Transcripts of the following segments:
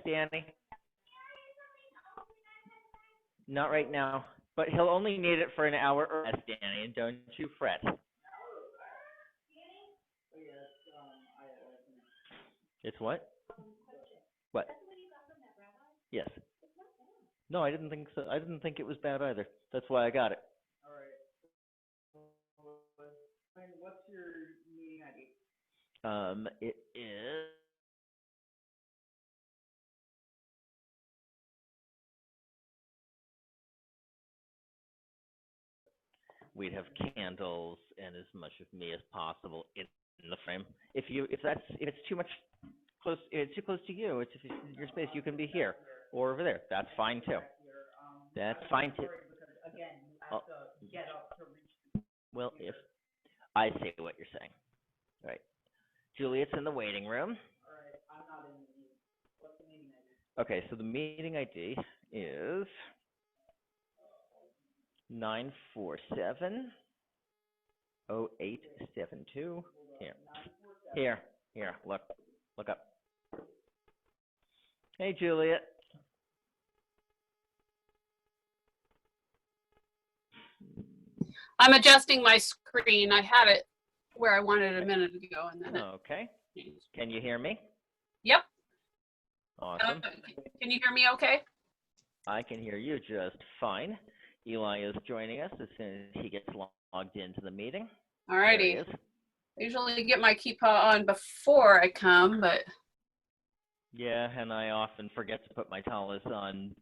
Danny? Not right now, but he'll only need it for an hour or less, Danny, and don't you fret. It's what? What? Yes. No, I didn't think so. I didn't think it was bad either. That's why I got it. All right. What's your meeting ID? It is. We'd have candles and as much of me as possible in the frame. If it's too much close, it's too close to you. It's your space. You can be here or over there. That's fine too. That's fine too. Again, you have to get up to reach. Well, if I say what you're saying, all right. Juliet's in the waiting room. All right, I'm not in the meeting. What's the meeting ID? Okay, so the meeting ID is 947-0872. Here, look up. Hey, Juliet. I'm adjusting my screen. I had it where I wanted it a minute ago, and then Okay. Can you hear me? Yep. Awesome. Can you hear me okay? I can hear you just fine. Eli is joining us as soon as he gets logged into the meeting. All righty. I usually get my keypaw on before I come, but. Yeah, and I often forget to put my talis on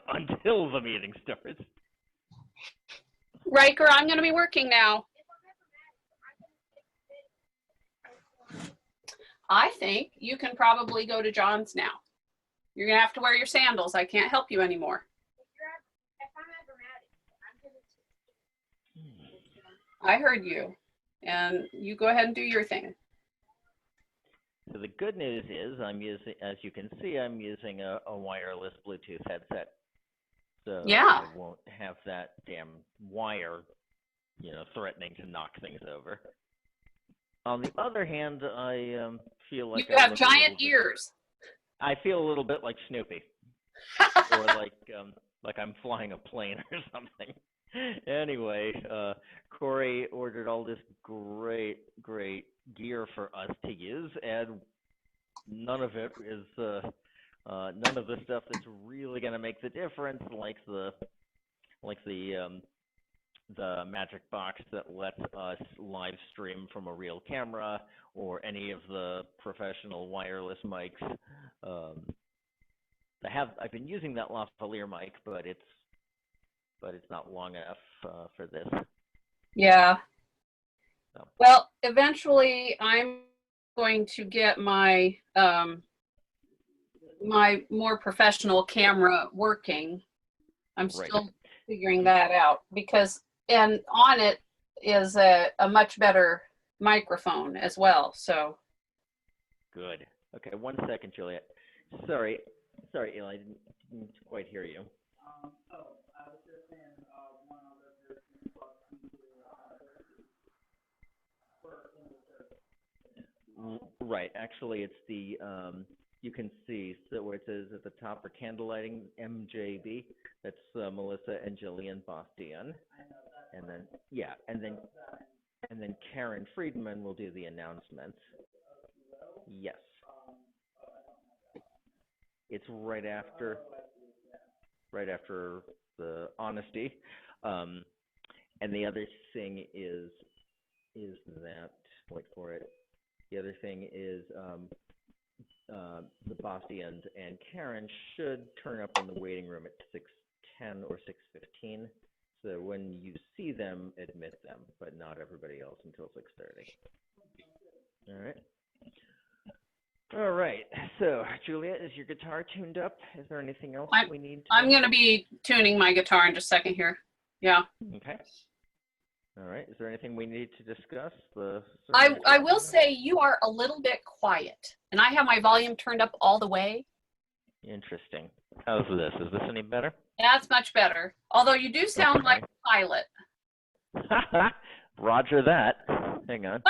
until the meeting starts. Riker, I'm going to be working now. I think you can probably go to John's now. You're going to have to wear your sandals. I can't help you anymore. I heard you. And you go ahead and do your thing. So the good news is I'm using, as you can see, I'm using a wireless Bluetooth headset. So yeah. I won't have that damn wire, threatening to knock things over. On the other hand, I feel like you have giant ears. I feel a little bit like Snoopy, or like I'm flying a plane or something. Anyway, Corey ordered all this great gear for us to use, and none of it is none of the stuff that's really going to make the difference, like the magic box that lets us live stream from a real camera, or any of the professional wireless mics. I've been using that lavalier mic, but it's not long enough for this. Yeah. So. Well, eventually I'm going to get my my more professional camera working. I'm still figuring that out and on it is a much better microphone as well. So. Good. Okay, 1 second, Juliet. Sorry, Eli, I didn't quite hear you. I was just saying one other person. Right. Actually, it's the you can see where it says at the top for candle lighting MJB. That's Melissa and Jillian Bastian. And then and then Karen Friedman will do the announcements. Yes. It's right after the honesty. And the other thing is that, wait for it. The other thing is the Bastian and Karen should turn up in the waiting room at 6:10 or 6:15. So when you see them, admit them, but not everybody else until 6:30. All right. All right. So, Juliet, is your guitar tuned up? Is there anything else we need? I'm going to be tuning my guitar in just a second here. Yeah. Okay. All right. Is there anything we need to discuss? I will say you are a little bit quiet, and I have my volume turned up all the way. Interesting. How's this? Is this any better? That's much better. Although you do sound like a pilot. Roger that. Hang on.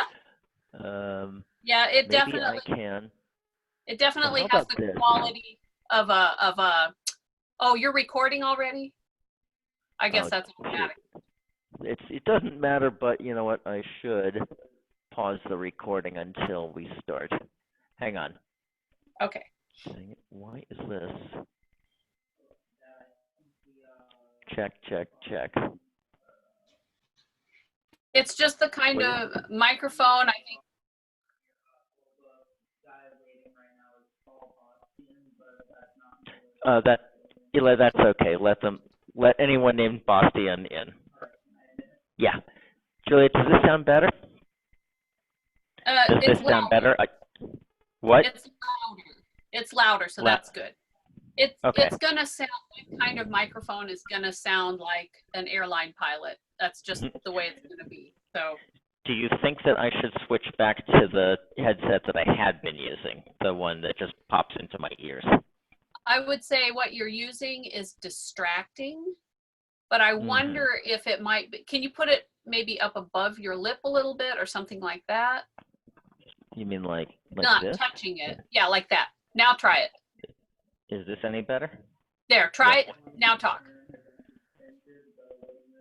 Yeah, it maybe definitely. I can. It definitely How has about the this? quality of a. Oh, you're recording already? I guess Oh, that's shoot. automatic. It doesn't matter, but you know what? I should pause the recording until we start. Hang on. Okay. Dang it, why is this? Check, check, check. It's just the kind Wait. of microphone. I think. Eli, that's okay. Let anyone named Bastian in. Yeah. Juliet, does this sound better? Does this It's sound louder. better? What? It's louder. It's louder, so that's good. Okay. It's gonna sound. That kind of microphone is gonna sound like an airline pilot. That's just the way it's gonna be. So. Do you think that I should switch back to the headset that I had been using, the one that just pops into my ears? I would say what you're using is distracting, but I wonder if it might be. Can you put it maybe up above your lip a little bit or something like that? You mean like Not this? touching it. Yeah, like that. Now try it. Is this any better? There, try it. Now talk.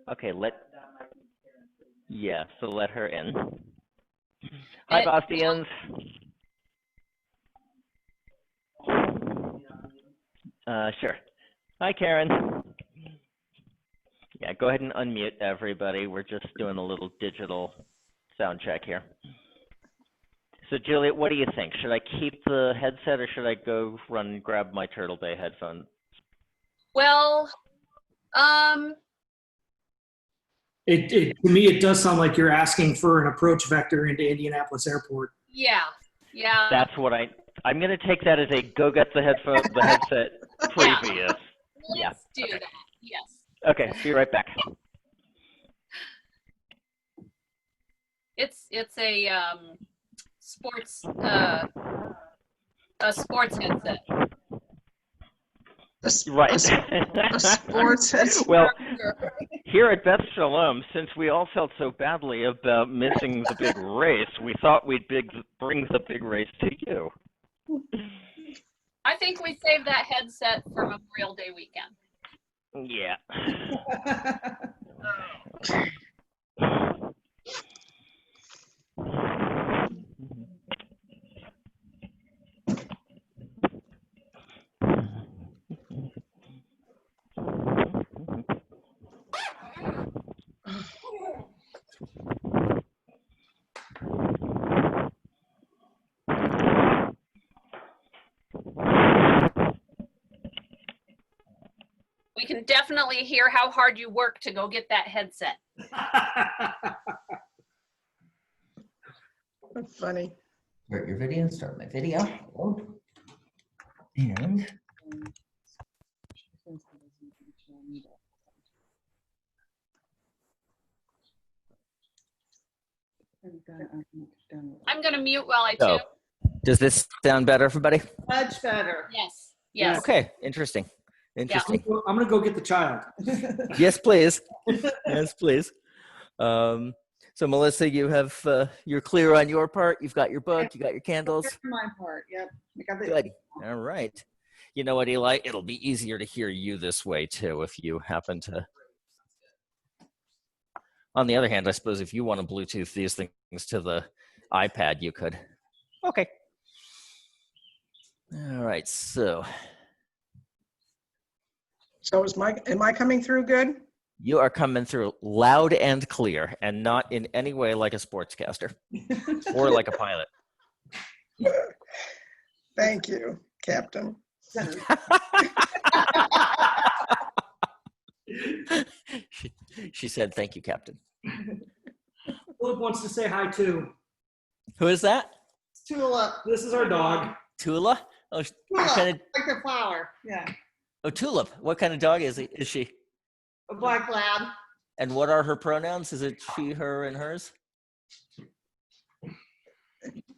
Okay, so let her in. Hi, Bastians. Sure. Hi, Karen. Yeah, go ahead and unmute everybody. We're just doing a little digital sound check here. So, Juliet, what do you think? Should I keep the headset or should I go run and grab my Turtle Bay headphones? Well, To me, it does sound like you're asking for an approach vector into Indianapolis Airport. yeah. That's what I'm going to take that as a go get the headset previous. Let's do that. Yes. Okay, be right back. It's a sports headset. Right. A sports headset. Well, here at Beth Shalom, since we all felt so badly about missing the big race, we thought we'd bring the big race to you. I think we saved that headset for Memorial Day weekend. Yeah. We can definitely hear how hard you work to go get that headset. That's funny. Start your video, start my video. And I'm going to mute while I so, tune. does this sound better, everybody? Much better. Yes. Yes. Okay, interesting. Interesting. I'm going to go get the child. Yes, please. Yes, please. So, Melissa, you have you're clear on your part. You've got your book. You got your candles. My part. Yep. I got the Good. All right. You know what, Eli? It'll be easier to hear you this way too if you happen to. On the other hand, I suppose if you want to Bluetooth these things to the iPad, you could. Okay. All right. So am I coming through good? you are coming through loud and clear, and not in any way like a sportscaster or like a pilot. Thank you, Captain. She said, "Thank you, Captain." Philip wants to say hi too. Who is that? Tulip. This is our dog. Tula? Oh, Tulip, what kind of, like the flower. Yeah. oh, Tulip. What kind of dog is she? A black lab. And what are her pronouns? Is it she, her, and hers?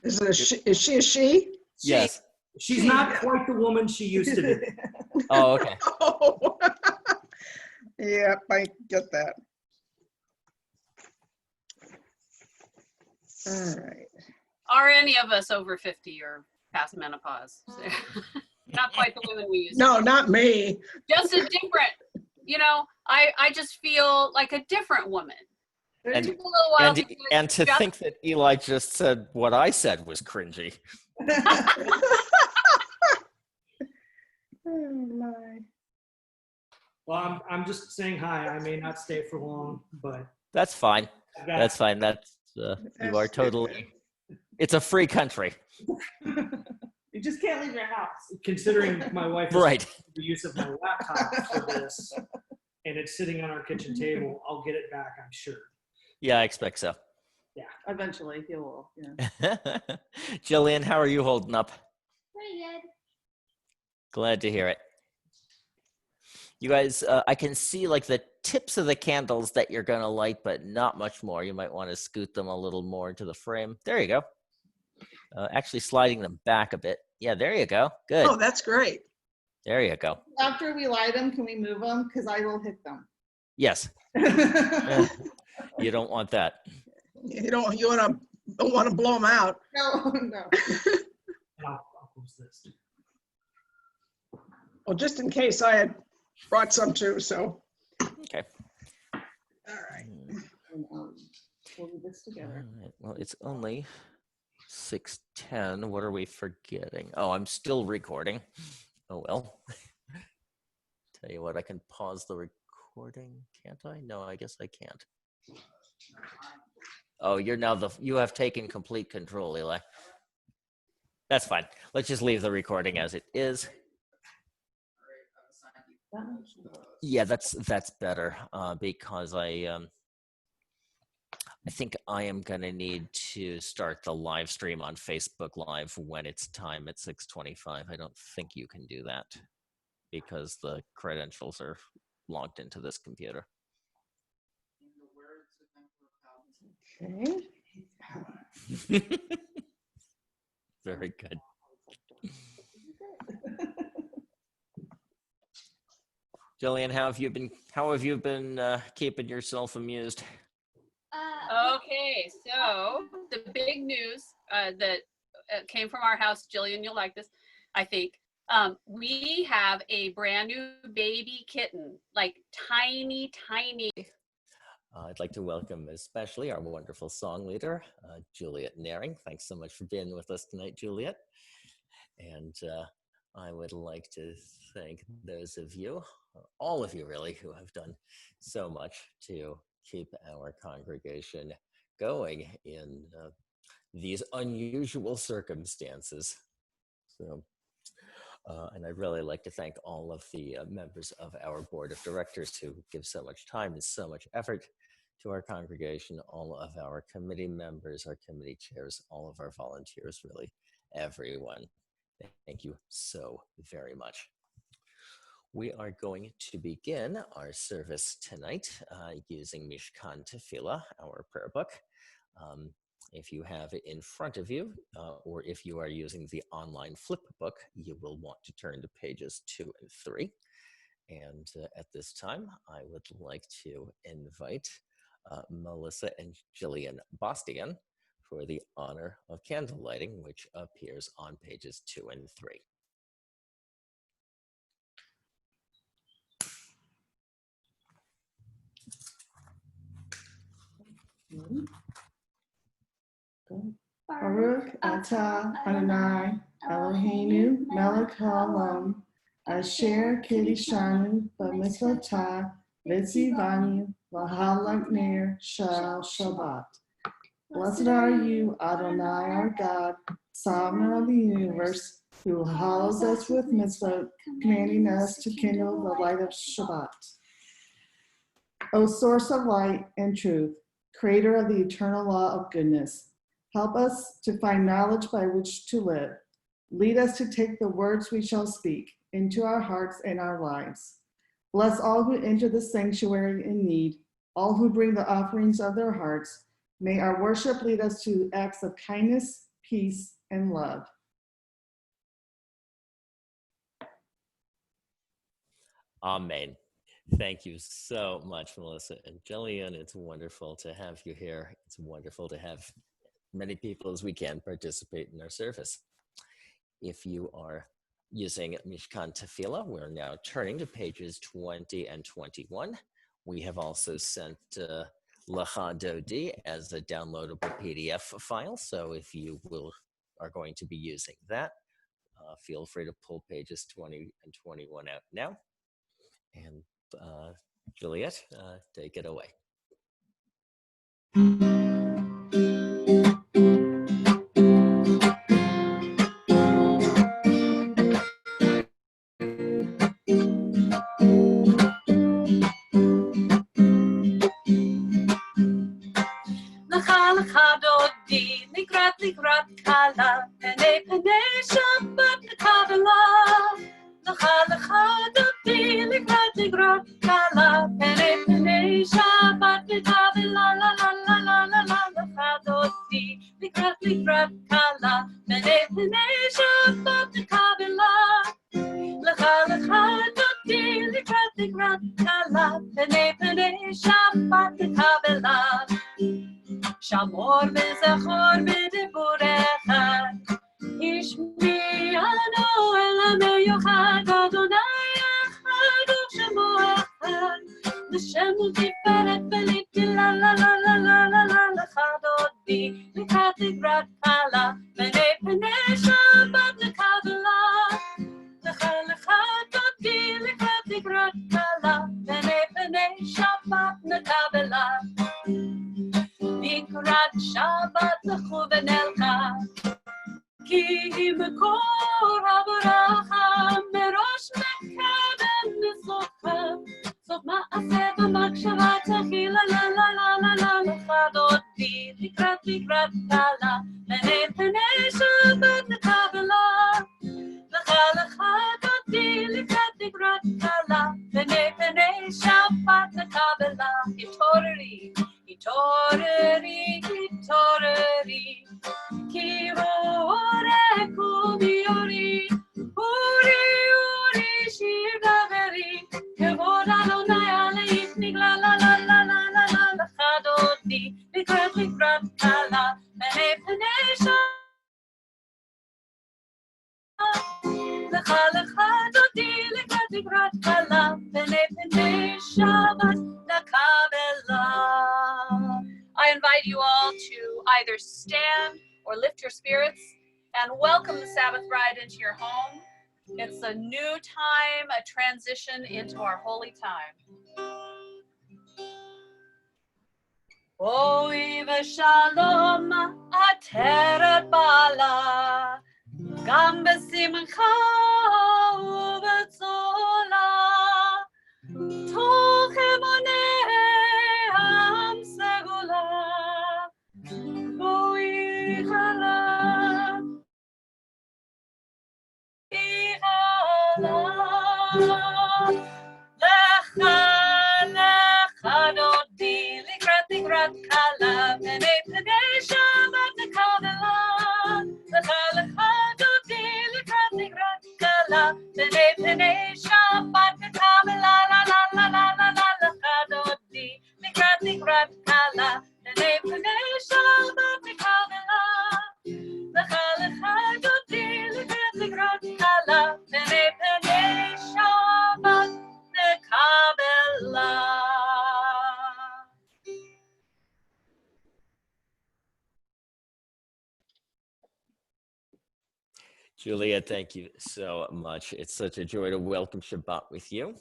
Is she a she? Yes. She's not quite the woman she used to be. Oh, okay. Oh. Yep, I get that. All right. Are any of us over 50 or past menopause. Not quite the women we used No, to. not me. Just a different, I just feel like a different woman. It And- took a little while And, to get and to just- think that Eli just said what I said was cringy. Oh, my. Well, I'm just saying hi. I may not stay for long, but That's fine. I've got That's fine. That's you are totally. It's a free country, You just can't leave your house. considering my wife is right? the use of my laptop for this, and it's sitting on our kitchen table. I'll get it back, I'm sure. Yeah, I expect so. Eventually, you will. Yeah. Jillian, how are you holding up? Pretty good. Glad to hear it. You guys, I can see like the tips of the candles that you're gonna light, but not much more. You might want to scoot them a little more into the frame. There you go. Actually sliding them back a bit. Yeah, there you go. Good. Oh, that's great. There you go. After we light them, can we move them? Because I will hit them. Yes. You don't want that. You don't want to blow them out. No, no. I'll close this. Well, just in case I had brought some too, so. Okay. All right. We'll do this together. All right. Well, it's only 6:10. What are we forgetting? Oh, I'm still recording. Oh, well. Tell you what, I can pause the recording, can't I? No, I guess I can't. Oh, you have taken complete control, Eli. That's fine. Let's just leave the recording as it is. Yeah, that's better because I think I am gonna need to start the live stream on Facebook Live when it's time at 6:25. I don't think you can do that because the credentials are logged into this computer. Okay. Very good. Jillian, how have you been keeping yourself amused? Okay, so the big news that came from our house, Jillian, you'll like this, I think. We have a brand new baby kitten, like tiny, tiny. I'd like to welcome especially our wonderful song leader, Juliet Naring. Thanks so much for being with us tonight, Juliet. And I would like to thank those of you, all of you really, who have done so much to keep our congregation going in these unusual circumstances. So, and I'd really like to thank all of the members of our board of directors who give so much time and so much effort to our congregation, all of our committee members, our committee chairs, all of our volunteers, really everyone. Thank you so very much. We are going to begin our service tonight using Mishkan Tefillah, our prayer book. If you have it in front of you, or if you are using the online flip book, you will want to turn to pages 2 and 3. And at this time, I would like to invite Melissa and Jillian Bastian for the honor of candle lighting, which appears on pages 2 and 3. Baruch atah Adonai Eloheinu melech haolam asher kiddushanu b'mitzvotah v'tzivanu l'halak ner shel Shabbat. Blessed are you, Adonai our God, sovereign of the universe, who hallows us with mitzvot, commanding us to kindle the light of Shabbat. O source of light and truth, creator of the eternal law of goodness, help us to find knowledge by which to live. Lead us to take the words we shall speak into our hearts and our lives. Bless all who enter the sanctuary in need, all who bring the offerings of their hearts. May our worship lead us to acts of kindness, peace, and love. Amen. Thank you so much, Melissa and Jillian. It's wonderful to have you here. It's wonderful to have many people as we can participate in our service. if you are using Mishkan Tefillah, we're now turning to pages 20 and 21. We have also sent Lecha Dodi as a downloadable PDF file. So if you are going to be using that, feel free to pull pages 20 and 21 out now. And Juliet, take it away. Lecha dodi, likrat kala, pene Shabbat nekabela. Lecha dodi, likrat kala, pene Shabbat nekabela. La la la la la la. Lecha dodi, likrat kala, pene Shabbat nekabela. Lecha dodi, likrat kala, pene Shabbat nekabela. Shamor v'zachor b'dibur echad, Ishmi'anu el ha'meyuchad, Adonai echad u'shemo echad, L'shem u'tiferet v'litila la la la la la la lecha dodi, likrat ligrat kala, pnei Shabbat nekabela. Lecha dodi, likrat ligrat kala, pnei Shabbat nekabela. Likrat Shabbat lechu v'nelcha, ki mekor ha'baracha, merosh mekabel mitzvotcha, sof ma'aseh v'makshava techila la la la la la lecha dodi, likrat kala, pnei Shabbat nekabela. Lecha dodi, likrat kala, pnei Shabbat nekabela. Hitoreri, ki horeku biori, uri, shir daveri, kevod Adonai aleich nigla la la la la la la lecha dodi, likrat kala, pnei Shabbat. Lecha dodi, likrat kala, pnei Shabbat nekabela. I invite you all to either stand or lift your spirits and welcome the Sabbath bride into your home. It's a new time, a transition into our holy time. Oi v'shalom ateret bala, gam b'simcha u'b'tzola, toch emoneh am segula, boi chala, lecha dodi, likrat kala, pnei Shabbat nekabela. Lecha dodi, likrat kala, pnei Shabbat nekabela. La la la la la la. Lecha dodi, likrat kala, pnei Shabbat nekabela. Lecha dodi, likrat kala, pnei Shabbat nekabela. Julia, thank you so much. It's such a joy to welcome Shabbat with you.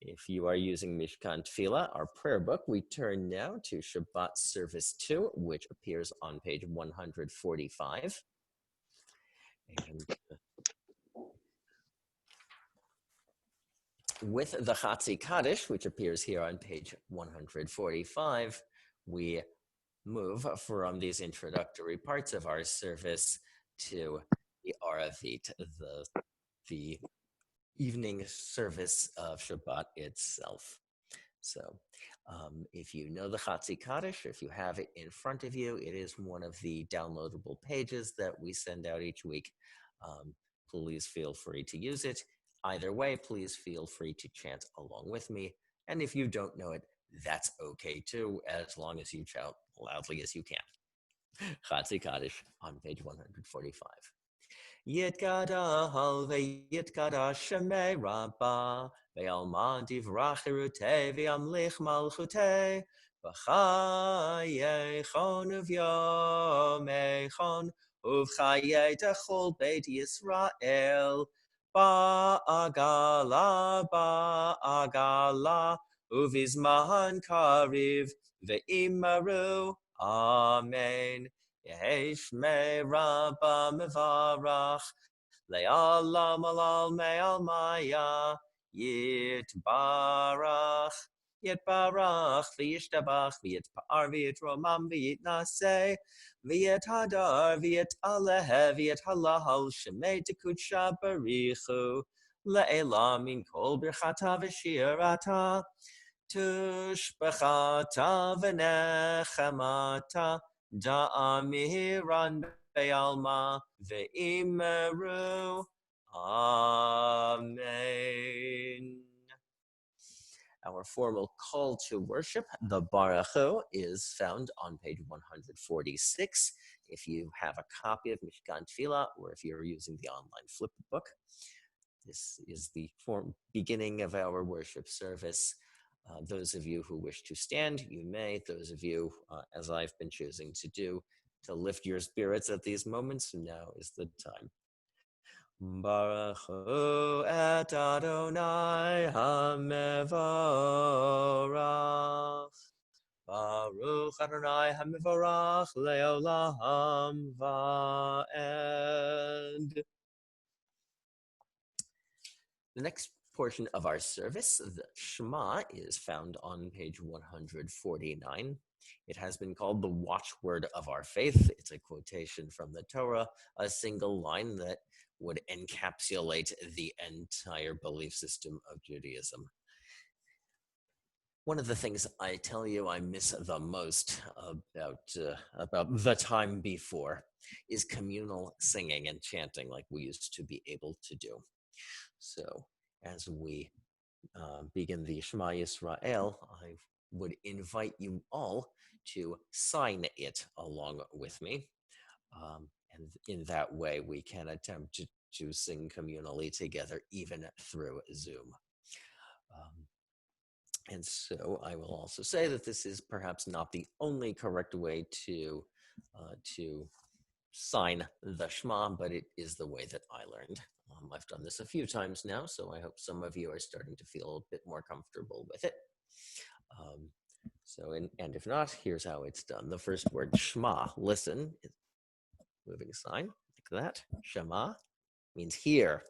If you are using Mishkan Tefillah, our prayer book, we turn now to Shabbat Service 2, which appears on page 145. And with the Chatzi Kaddish, which appears here on page 145, we move from these introductory parts of our service to the Aravit, the evening service of Shabbat itself. So if you know the Chatzi Kaddish, if you have it in front of you, it is one of the downloadable pages that we send out each week. Please feel free to use it. Either way, please feel free to chant along with me. And if you don't know it, that's okay too, as long as you shout loudly as you can. Chatzi Kaddish on page 145. Yitgadal ve'yitgadash shemei Rabbah ve'alma divrach irutei ve'amlich malchutei v'chayechon uv'yomechon uv'chayei techol beit Yisrael ba'agala uv'izman kariv ve'imaru Amen. Yehi shmei Rabbah mevarach le'alam alal me'al maya yitbarach v'yishtabach v'yitpa'ar v'yitromam v'yitnaseh v'yithadar v'yitaleh v'yithalal shemei tekudsha barichu le'elam min kol birchata v'shirata tushbechata v'nechemata Da'amiran be'alma ve'imeru. Amen. Our formal call to worship, the Baracho, is found on page 146. If you have a copy of Mishkan Tefillah, or if you're using the online flip book, this is the beginning of our worship service. Those of you who wish to stand, you may. Those of you, as I've been choosing to do, to lift your spirits at these moments, now is the time. Baruch hu et Adonai hamevorach. Baruch Adonai hamevorach leolam va'ed. The next portion of our service, the Shema, is found on page 149. It has been called the watchword of our faith. It's a quotation from the Torah, a single line that would encapsulate the entire belief system of Judaism. One of the things I tell you I miss the most about the time before is communal singing and chanting like we used to be able to do. So as we begin the Shema Yisrael, I would invite you all to sign it along with me. And in that way, we can attempt to sing communally together, even through Zoom. And so I will also say that this is perhaps not the only correct way to sign the Shema, but it is the way that I learned. I've done this a few times now, so I hope some of you are starting to feel a bit more comfortable with it. And if not, here's how it's done. The first word, Shema, listen, moving sign, like that. Shema means hear.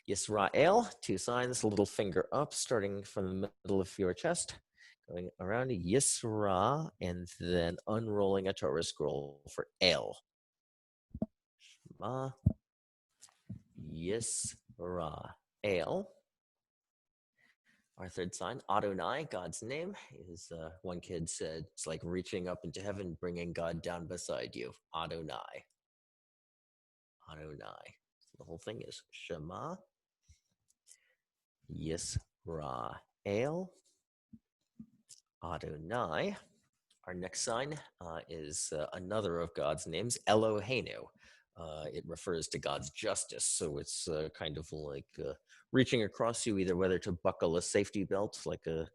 Yisrael, two signs, a little finger up, starting from the middle of your chest, going around Yisra, and then unrolling a Torah scroll for El. Shema, Yisra, El. Our third sign, Adonai, God's name, is one kid said, it's like reaching up into heaven, bringing God down beside you. Adonai. Adonai. So the whole thing is Shema, Yisrael, Adonai. Our next sign is another of God's names, Eloheinu. It refers to God's justice, so it's kind of like reaching across you, either whether to buckle a safety belt, like to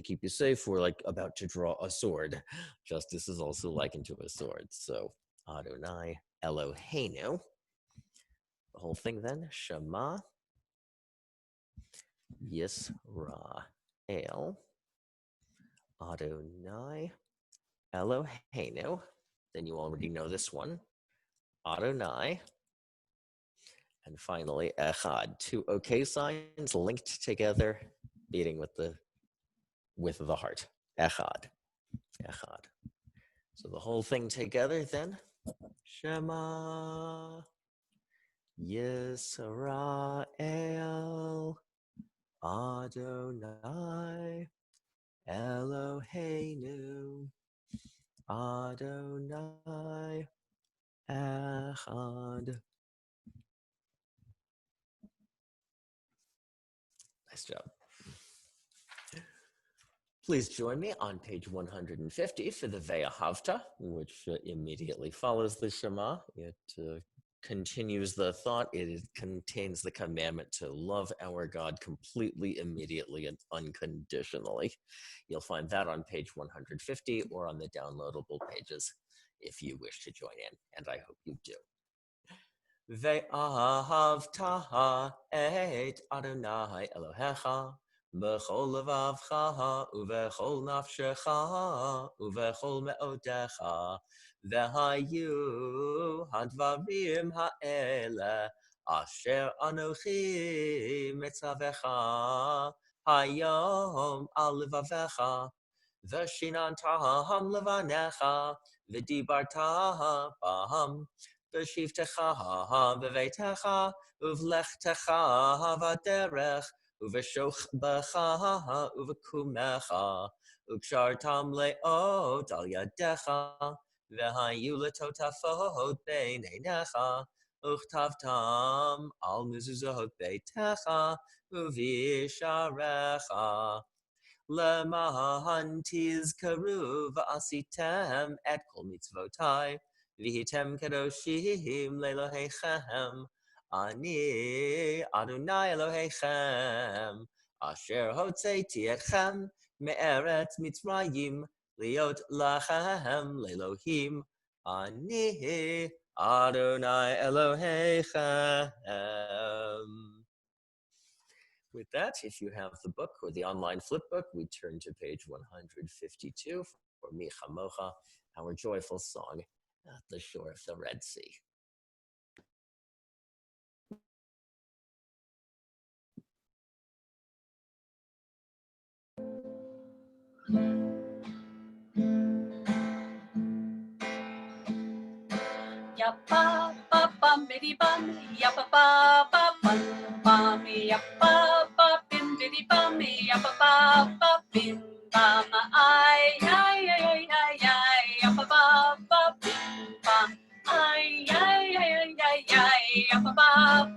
keep you safe, or like about to draw a sword. Justice is also likened to a sword. So Adonai Eloheinu. The whole thing then, Shema, Yisrael, Adonai Eloheinu. Then you already know this one. Adonai, and finally Echad. Two okay signs linked together, beating with the heart. Echad, Echad. So the whole thing together then. Shema Yisrael Adonai Eloheinu Adonai Echad. Nice job. Please join me on page 150 for the Ve'ahavta, which immediately follows the Shema. It continues the thought. It contains the commandment to love our God completely, immediately, and unconditionally. You'll find that on page 150 or on the downloadable pages if you wish to join in, and I hope you do. Ve'ahavta et Adonai Elohecha b'chol levavcha uve'chol nafshecha uve'chol me'odecha ve'hayu hadvarim ha'ele asher anochi metzavecha hayom al levavecha ve'shinantaham levanecha v'dibartah baham V'shivtecha v'veitecha uvlechtecha v'derech uv'shochbecha uv'kumecha ukshartam le'ot al yadecha v'hayu letotafot beinenecha uchtavtam al mezuzot beitecha uvisharecha Lemahan tizkaru v'asitem et kol mitzvotai Vihitem kadoshim lelohechem, ani Adonai Elohechem, asher hotzeiti etchem me'eretz Mitzrayim, liot lachem lelohim, ani Adonai Elohechem. With that, if you have the book or the online flip book, we turn to page 152 for Mi Chamocha, our joyful song at the shore of the Red Sea. Yappa ba bum biddy bum, yappa ba ba bum bum, yappa ba bim biddy bum, yappa ba ba bim bum, ay ay ay ay ay ay, yappa ba ba bim bum, ay ay ay ay ay ay, yappa ba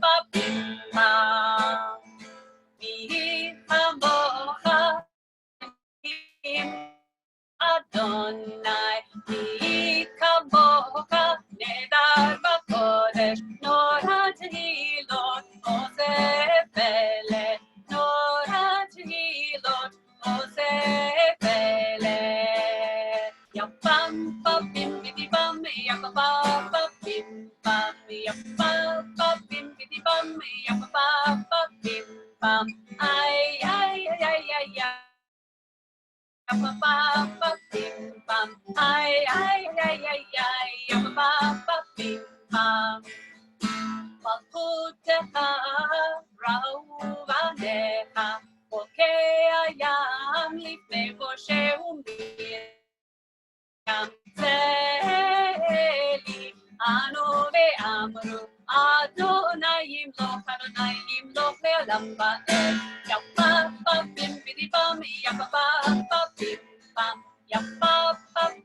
ba bim bum. Mi hamocha Adonai, mi kamocha nedar b'kodesh, Norat hilot ozefele, Norat hilot ozefele. Yapam bim bidi bum, yappa bim bum, yappa bim bidi bum, yappa bim bum, ay ay ay ay ay ay. Bim bum, ay ay ay ay ay, bim bum. Malchutecha rauvanecha, Ayam lifnei Moshe u'Miriam Zeli anu ve'amru Adonai yimloch le'olam va'ed. Yappa bim bidi bum, yappa bim bum, yappa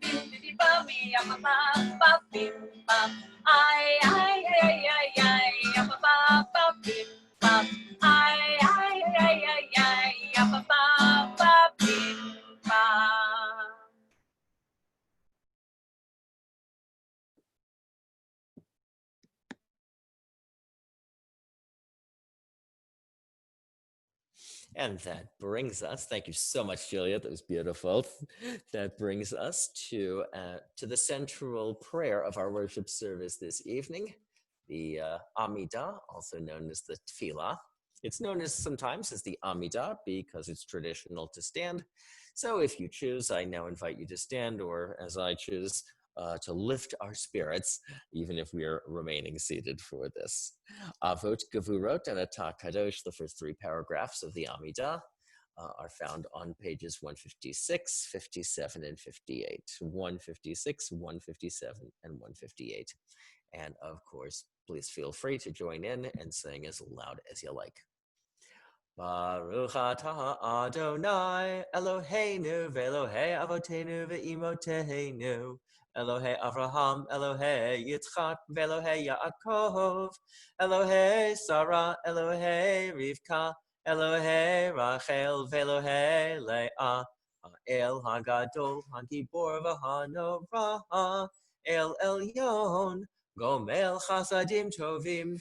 bim bidi bum, yappa bim bum, ay ay ay ay ay ay, yappa bim bum, ay ay ay ay ay, yappa bim bum. And that brings us, thank you so much, Julia, that was beautiful. That brings us to the central prayer of our worship service this evening, the Amidah, also known as the Tefillah. It's known as sometimes as the Amidah because it's traditional to stand. So if you choose, I now invite you to stand, or as I choose, to lift our spirits, even if we are remaining seated for this. Avot Gevurot and Atah Kadosh, the first three paragraphs of the Amidah, are found on pages 156, 57, and 58. 156, 157, and 158. And of course, please feel free to join in and sing as loud as you like. Baruch atah Adonai Eloheinu ve'Elohei Avoteinu ve'Imoteinu Elohei Avraham, Elohei Yitzchak, ve'Elohei Yaakov, Elohei Sarah, Elohei Rivka, Elohei Rachel, ve'Elohei Leah, El Hagadol, Hagibor v'Hanorah, El Elyon, גומל חסדים טובים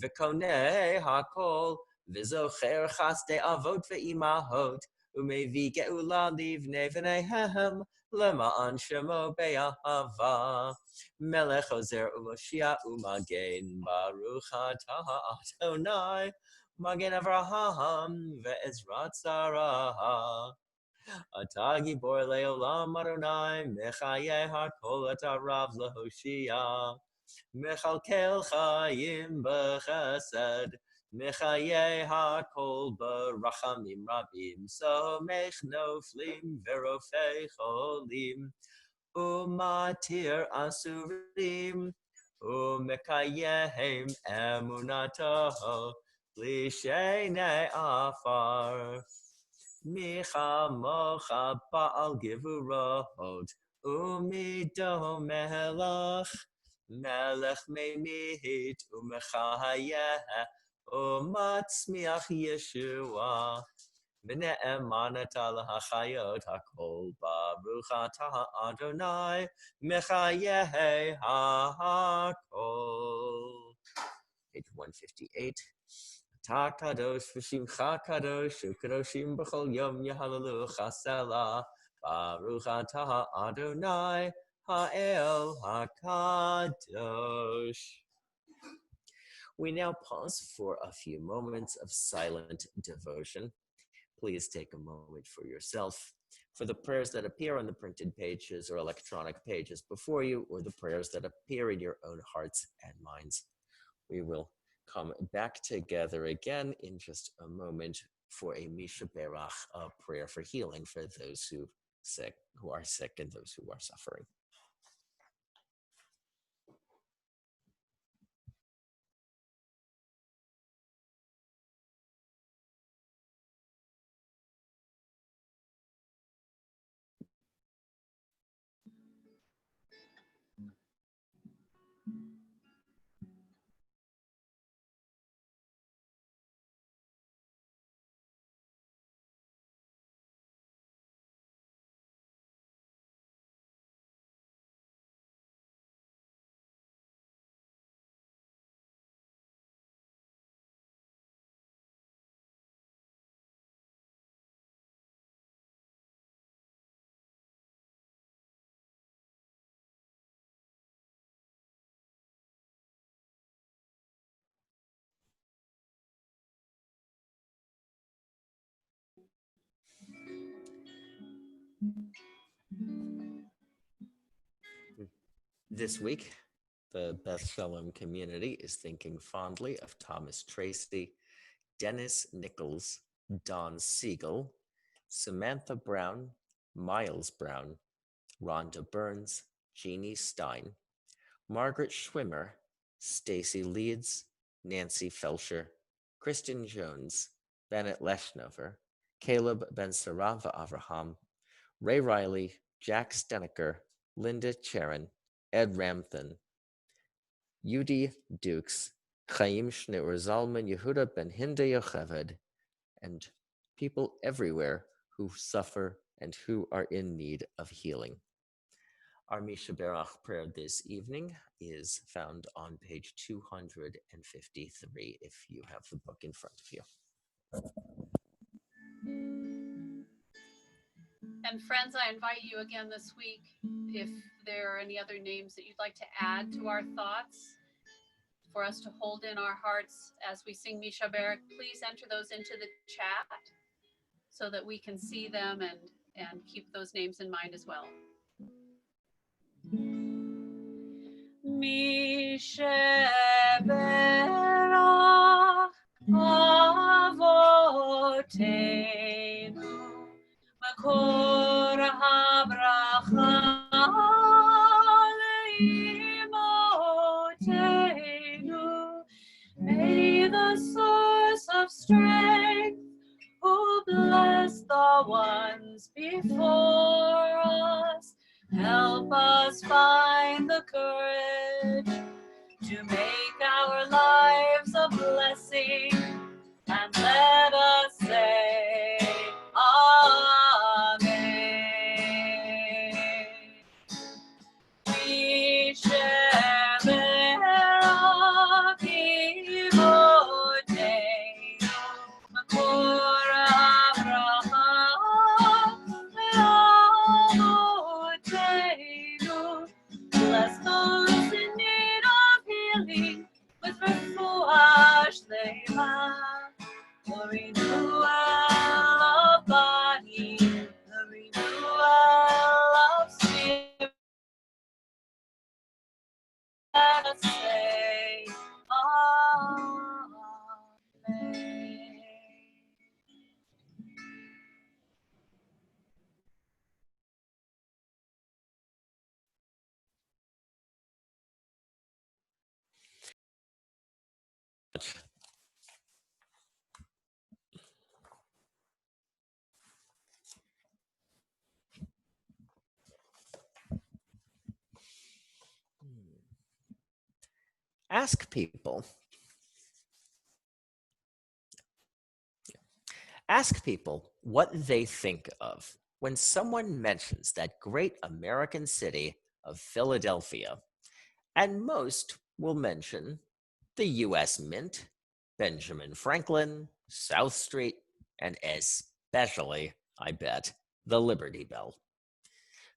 וקונה הכל וזוכר חסדי אבות ואימהות ומביא גאולה לבני בניהם למען שמו באהבה. מלך עוזר ומושיע ומגן, ברוך אתה אדוני מגן אברהם ועזרת שרה. אתה גיבור לעולם אדוני, מחיה הכל אתה רב להושיע. מכלכל חיים בחסד, מחיה הכל ברחמים רבים, סומך נופלים ורופא חולים, ומתיר אסורים, ומקיים אמונתו לשני עפר. מי כמוך בעל גבורות, ומידו מלך, מלך ממית ומחיה, ומצמיח ישועה. ונאמנת להחיות הכל, ברוך אתה אדוני מחיה הכל. Page 158. אתה קדוש ושמך קדוש, וקדושים בכל יום יהללוך סלה. ברוך אתה אדוני האל הקדוש. We now pause for a few moments of silent devotion. Please take a moment for yourself, for the prayers that appear on the printed pages or electronic pages before you, or the prayers that appear in your own hearts and minds. We will come back together again in just a moment for a Misha Berach, a prayer for healing for those who are sick and those who are suffering. This week, the Beth Shalom community is thinking fondly of Thomas Tracy, Dennis Nichols, Don Siegel, Samantha Brown, Miles Brown, Rhonda Burns, Jeannie Stein, Margaret Schwimmer, Stacy Leeds, Nancy Felcher, Kristen Jones, Bennett Leshnover, Caleb Ben-Sarava Avraham, Ray Riley, Jack Steneker, Linda Charon, Ed Ramthan, Yudi Dukes, Chaim Schneur Zalman, Yehuda Ben Hinda Yocheved, and people everywhere who suffer and who are in need of healing. Our Misha Berach prayer this evening is found on page 253 if you have the book in front of you. And friends, I invite you again this week, if there are any other names that you'd like to add to our thoughts for us to hold in our hearts as we sing Misha Berach, please enter those into the chat so that we can see them and keep those names in mind as well. Misha Berach Avotenu Makor habracha leimotenu. May the source of strength, who bless the ones before us, help us find the courage to make our lives a blessing, and let us say Amen. a renewal of body, a renewal of spirit. Let us say, Amen. Ask people. Ask people what they think of when someone mentions that great American city of Philadelphia, and most will mention the US Mint, Benjamin Franklin, South Street, and especially, I bet, the Liberty Bell.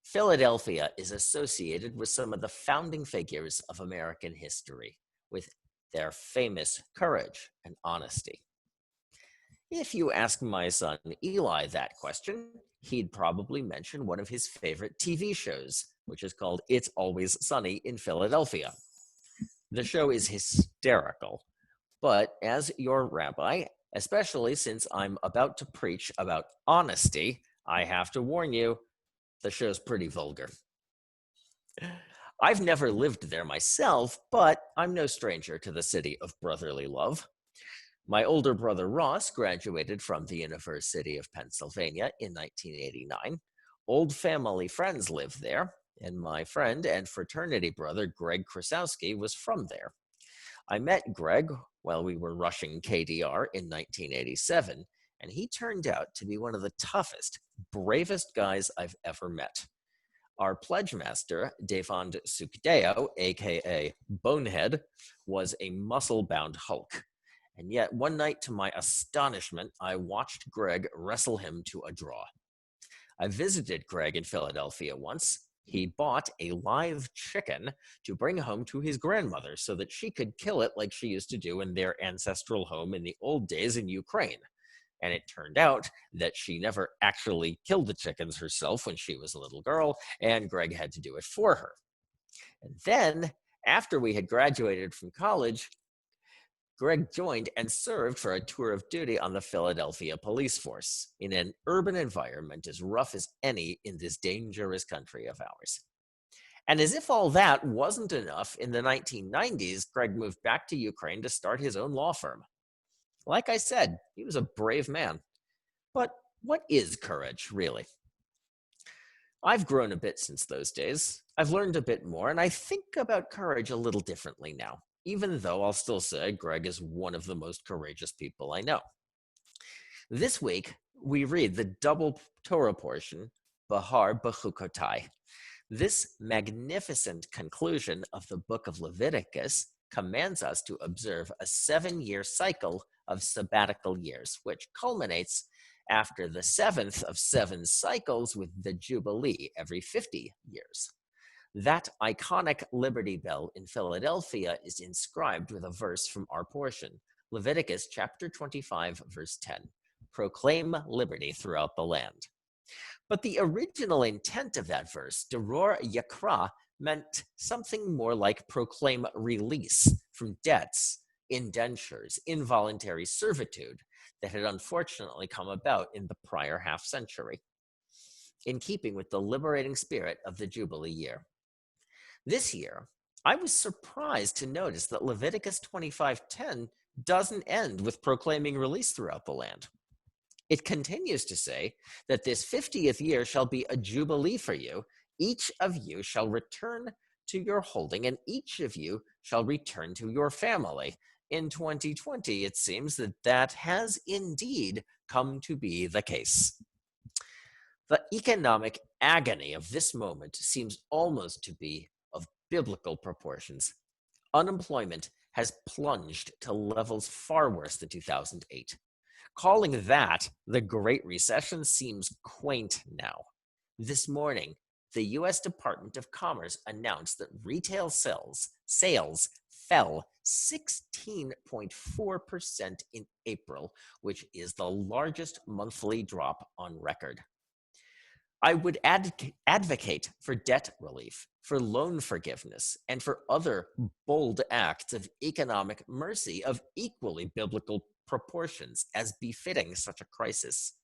Philadelphia is associated with some of the founding figures of American history, with their famous courage and honesty. If you ask my son Eli that question, he'd probably mention one of his favorite TV shows, which is called It's Always Sunny in Philadelphia. The show is hysterical, but as your rabbi, especially since I'm about to preach about honesty, I have to warn you, the show's pretty vulgar. I've never lived there myself, but I'm no stranger to the city of brotherly love. My older brother Ross graduated from the University of Pennsylvania in 1989. Old family friends live there, and my friend and fraternity brother Greg Krasowski was from there. I met Greg while we were rushing KDR in 1987, and he turned out to be one of the toughest, bravest guys I've ever met. Our pledge master, Devand Sukdeo, aka Bonehead, was a muscle-bound Hulk. And yet, one night, to my astonishment, I watched Greg wrestle him to a draw. I visited Greg in Philadelphia once. He bought a live chicken to bring home to his grandmother so that she could kill it like she used to do in their ancestral home in the old days in Ukraine. And it turned out that she never actually killed the chickens herself when she was a little girl, and Greg had to do it for her. And then, after we had graduated from college, Greg joined and served for a tour of duty on the Philadelphia police force in an urban environment as rough as any in this dangerous country of ours. And as if all that wasn't enough, in the 1990s, Greg moved back to Ukraine to start his own law firm. Like I said, he was a brave man. But what is courage, really? I've grown a bit since those days. I've learned a bit more, and I think about courage a little differently now, even though I'll still say Greg is one of the most courageous people I know. This week, we read the double Torah portion, Bahar Bechukotai. This magnificent conclusion of the book of Leviticus commands us to observe a 7-year cycle of sabbatical years, which culminates after the 7th of 7 cycles with the Jubilee every 50 years. That iconic Liberty Bell in Philadelphia is inscribed with a verse from our portion, Leviticus chapter 25, verse 10, proclaim liberty throughout the land. But the original intent of that verse, Deror Yakra, meant something more like proclaim release from debts, indentures, involuntary servitude that had unfortunately come about in the prior half century, in keeping with the liberating spirit of the Jubilee year. This year, I was surprised to notice that Leviticus 25:10 doesn't end with proclaiming release throughout the land. It continues to say that this 50th year shall be a jubilee for you. Each of you shall return to your holding, and each of you shall return to your family. In 2020, it seems that has indeed come to be the case. The economic agony of this moment seems almost to be of biblical proportions. Unemployment has plunged to levels far worse than 2008. Calling that the Great Recession seems quaint now. This morning, the U.S. Department of Commerce announced that retail sales fell 16.4% in April, which is the largest monthly drop on record. I would advocate for debt relief, for loan forgiveness, and for other bold acts of economic mercy of equally biblical proportions as befitting such a crisis.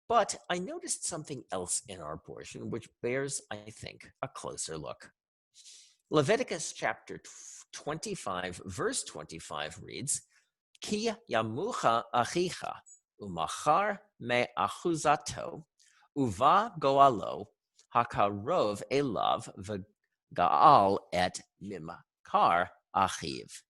But I noticed something else in our portion which bears, I think, a closer look. Leviticus chapter 25, verse 25 reads, Ki yamucha achicha umachar me achuzato uva goalo hakarov elav v'gaal et mimkar achiv.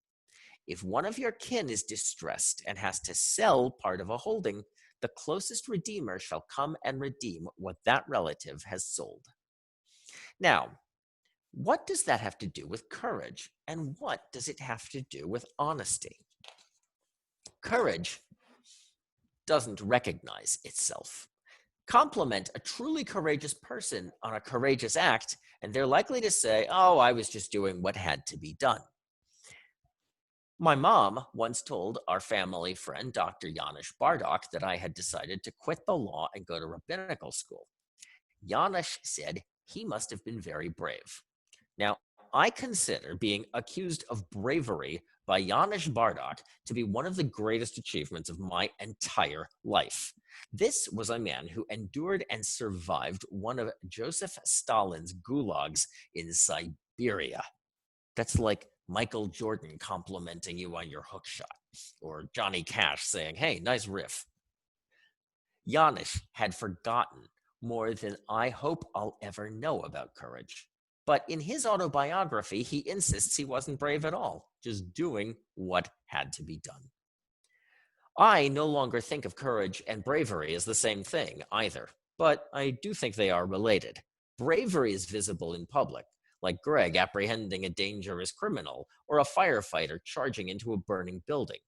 If one of your kin is distressed and has to sell part of a holding, the closest redeemer shall come and redeem what that relative has sold. Now, what does that have to do with courage? And what does it have to do with honesty? Courage doesn't recognize itself. Compliment a truly courageous person on a courageous act, and they're likely to say, oh, I was just doing what had to be done. My mom once told our family friend, Dr. Janusz Bardock, that I had decided to quit the law and go to rabbinical school. Janusz said he must have been very brave. Now, I consider being accused of bravery by Janusz Bardock to be one of the greatest achievements of my entire life. This was a man who endured and survived one of Joseph Stalin's gulags in Siberia. That's like Michael Jordan complimenting you on your hook shot, or Johnny Cash saying, hey, nice riff. Janusz had forgotten more than I hope I'll ever know about courage. But in his autobiography, he insists he wasn't brave at all, just doing what had to be done. I no longer think of courage and bravery as the same thing either, but I do think they are related. Bravery is visible in public, like Greg apprehending a dangerous criminal or a firefighter charging into a burning building.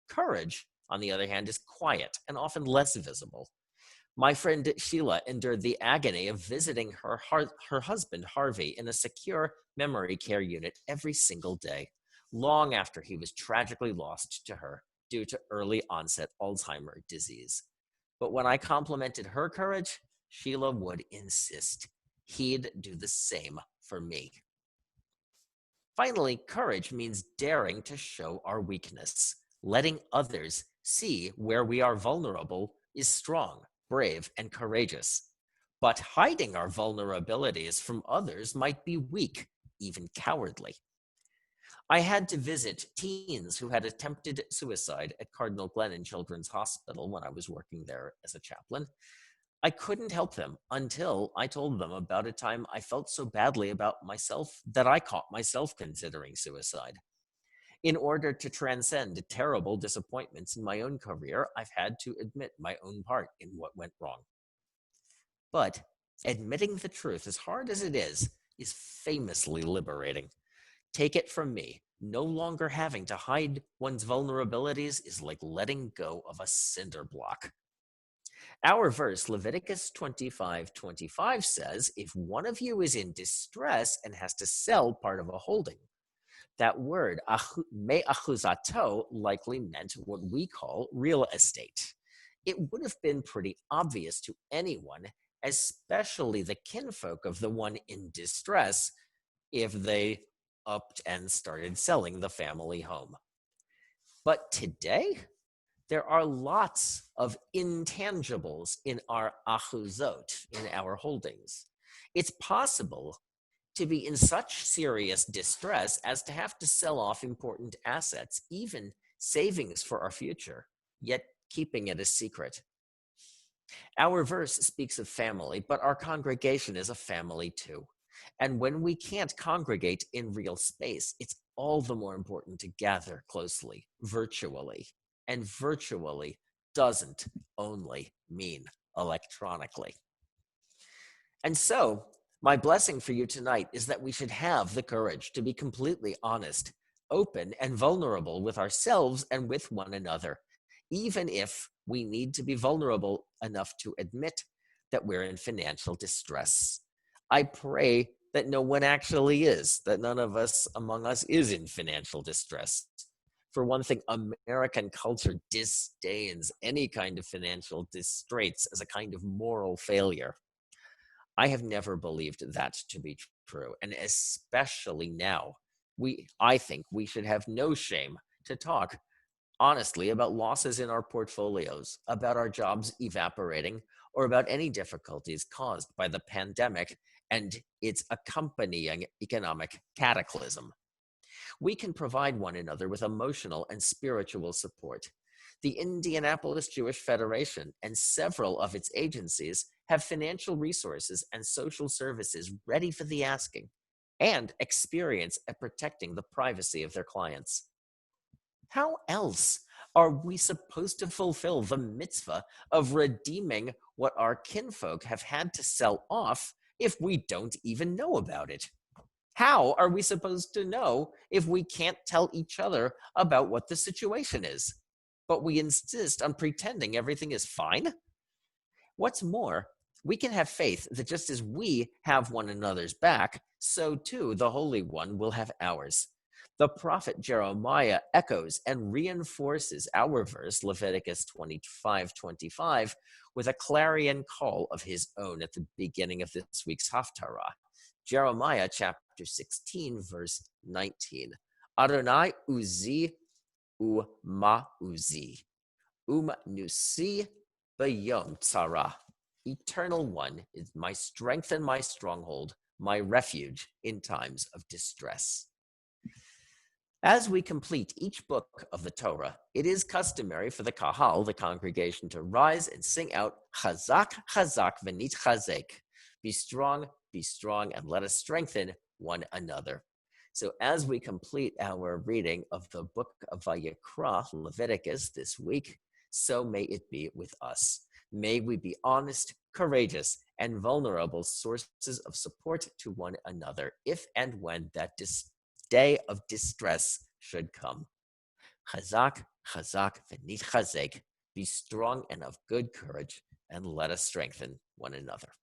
Courage, on the other hand, is quiet and often less visible. My friend Sheila endured the agony of visiting her husband, Harvey, in a secure memory care unit every single day, long after he was tragically lost to her due to early onset Alzheimer's disease. But when I complimented her courage, Sheila would insist he'd do the same for me. Finally, courage means daring to show our weakness. Letting others see where we are vulnerable is strong, brave, and courageous. But hiding our vulnerabilities from others might be weak, even cowardly. I had to visit teens who had attempted suicide at Cardinal Glennon Children's Hospital when I was working there as a chaplain. I couldn't help them until I told them about a time I felt so badly about myself that I caught myself considering suicide. In order to transcend terrible disappointments in my own career, I've had to admit my own part in what went wrong. But admitting the truth, as hard as it is famously liberating. Take it from me, no longer having to hide one's vulnerabilities is like letting go of a cinder block. Our verse, Leviticus 25:25 says, if one of you is in distress and has to sell part of a holding, that word, me achuzato, likely meant what we call real estate. It would have been pretty obvious to anyone, especially the kinfolk of the one in distress, if they upped and started selling the family home. But today, there are lots of intangibles in our achuzot, in our holdings. It's possible to be in such serious distress as to have to sell off important assets, even savings for our future, yet keeping it a secret. Our verse speaks of family, but our congregation is a family too. And when we can't congregate in real space, it's all the more important to gather closely, virtually. And virtually doesn't only mean electronically. And so, my blessing for you tonight is that we should have the courage to be completely honest, open, and vulnerable with ourselves and with one another, even if we need to be vulnerable enough to admit that we're in financial distress. I pray that no one actually is, that none of us among us is in financial distress. For one thing, American culture disdains any kind of financial distress as a kind of moral failure. I have never believed that to be true, and especially now, I think we should have no shame to talk honestly about losses in our portfolios, about our jobs evaporating, or about any difficulties caused by the pandemic and its accompanying economic cataclysm. We can provide one another with emotional and spiritual support. The Indianapolis Jewish Federation and several of its agencies have financial resources and social services ready for the asking, and experience at protecting the privacy of their clients. How else are we supposed to fulfill the mitzvah of redeeming what our kinfolk have had to sell off if we don't even know about it? How are we supposed to know if we can't tell each other about what the situation is, but we insist on pretending everything is fine? What's more, we can have faith that just as we have one another's back, so too the Holy One will have ours. The prophet Jeremiah echoes and reinforces our verse, Leviticus 25:25, with a clarion call of his own at the beginning of this week's Haftarah. Jeremiah chapter 16, verse 19. Adonai uzi ma uzi, nusi bayom tzara. Eternal One is my strength and my stronghold, my refuge in times of distress. As we complete each book of the Torah, it is customary for the kahal, the congregation, to rise and sing out Chazak, Chazak, v'nitchazek. Be strong, and let us strengthen one another. So as we complete our reading of the book of Vayikra, Leviticus, this week, so may it be with us. May we be honest, courageous, and vulnerable sources of support to one another, if and when that day of distress should come. Chazak, Chazak, v'nitchazek. Be strong and of good courage, and let us strengthen one another.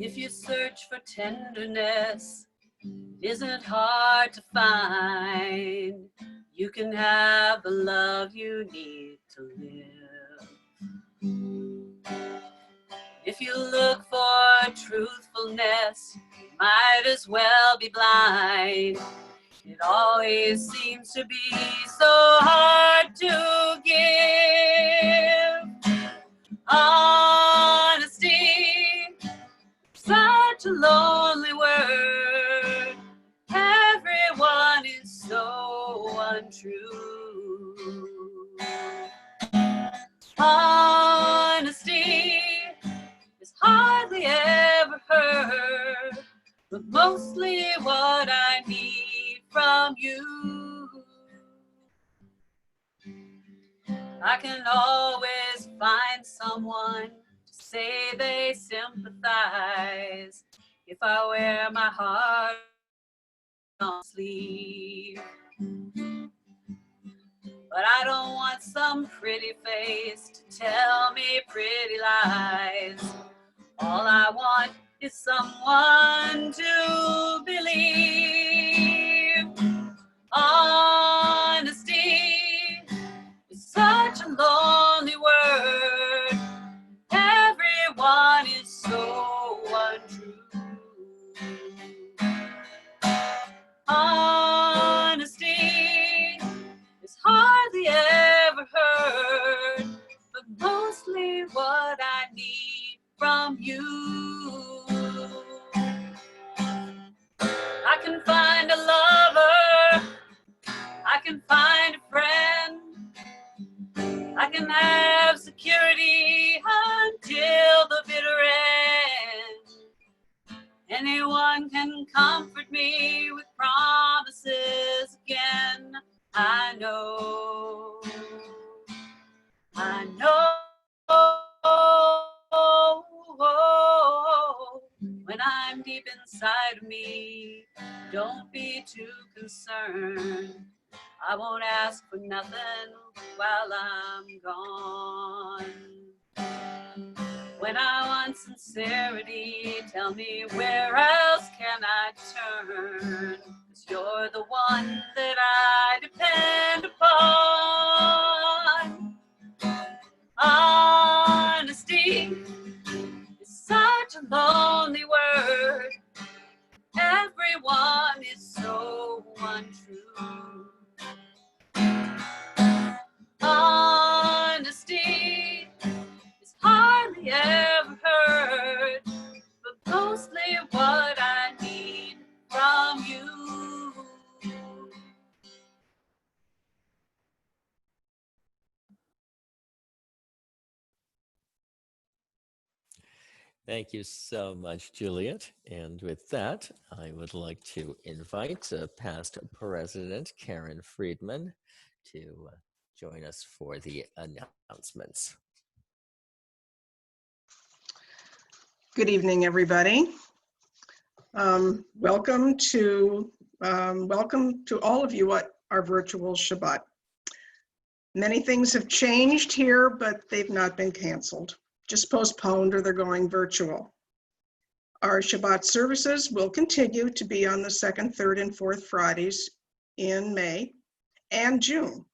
If you search for tenderness, it isn't hard to find. You can have the love you need to live. If you look for truthfulness, you might as well be blind. It always seems to be so hard to give. Honesty, such a lonely word. Everyone is so untrue. Honesty is hardly ever heard, but mostly what I need from you. I can always find someone to say they sympathize if I wear my heart on my sleeve. But I don't want some pretty face to tell me pretty lies. All I want is someone to believe. Honesty is such a lonely word. Everyone is so untrue. Honesty is hardly ever heard, but mostly what I need from you. I can find a lover, I can find a friend, I can have security until the bitter end. Anyone can comfort me with promises again. I know when I'm deep inside of me. Don't be too concerned. I won't ask for nothing while I'm gone. When I want sincerity, tell me where else can I turn? 'Cause you're the one that I depend upon. Honesty is such a lonely word. Everyone is so untrue. Honesty is hardly ever heard, but mostly what I need from you. Thank you so much, Juliet. And with that, I would like to invite past President Karen Friedman to join us for the announcements. Good evening, everybody. Welcome to all of you at our virtual Shabbat. Many things have changed here, but they've not been canceled, just postponed, or they're going virtual. Our Shabbat services will continue to be on the second, third, and fourth Fridays in May and June.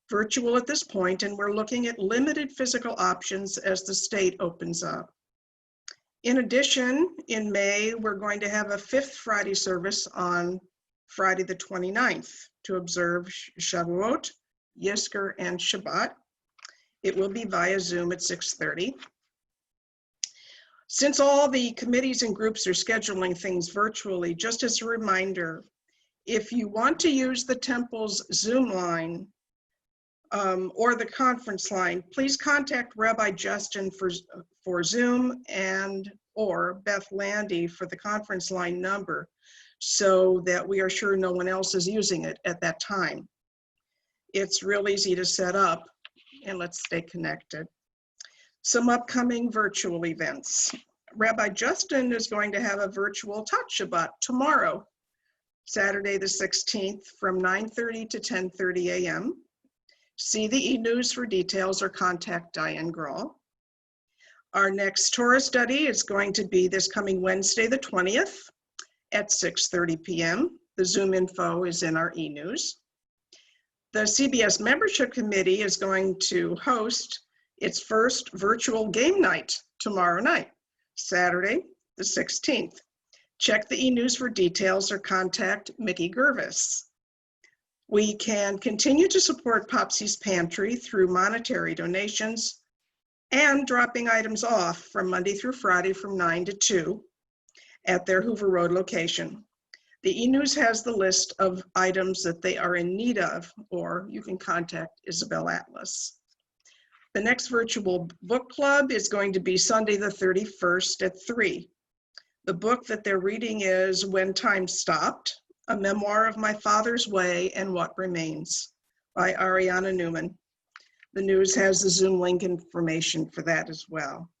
Virtual at this point, and we're looking at limited physical options as the state opens up. In addition, in May, we're going to have a fifth Friday service on Friday the 29th to observe Shavuot, Yizkor, and Shabbat. It will be via Zoom at 6:30. Since all the committees and groups are scheduling things virtually, just as a reminder, if you want to use the temple's Zoom line or the conference line, please contact Rabbi Justin for Zoom and or Beth Landy for the conference line number so that we are sure no one else is using it at that time. It's real easy to set up, and let's stay connected. Some upcoming virtual events. Rabbi Justin is going to have a virtual Tot Shabbat tomorrow, Saturday the 16th from 9:30 to 10:30 a.m. See the e-news for details or contact Diane Grahl. Our next Torah study is going to be this coming Wednesday the 20th at 6:30 p.m. The Zoom info is in our e-news. The CBS membership committee is going to host its first virtual game night tomorrow night, Saturday the 16th. Check the e-news for details or contact Mickey Gervis. We can continue to support Popsy's Pantry through monetary donations and dropping items off from Monday through Friday from 9 to 2 at their Hoover Road location. The e-news has the list of items that they are in need of, or you can contact Isabel Atlas. The next virtual book club is going to be Sunday the 31st at 3. The book that they're reading is When Time Stopped, A Memoir of My Father's Way and What Remains by Ariana Newman. The news has the Zoom link information for that as well.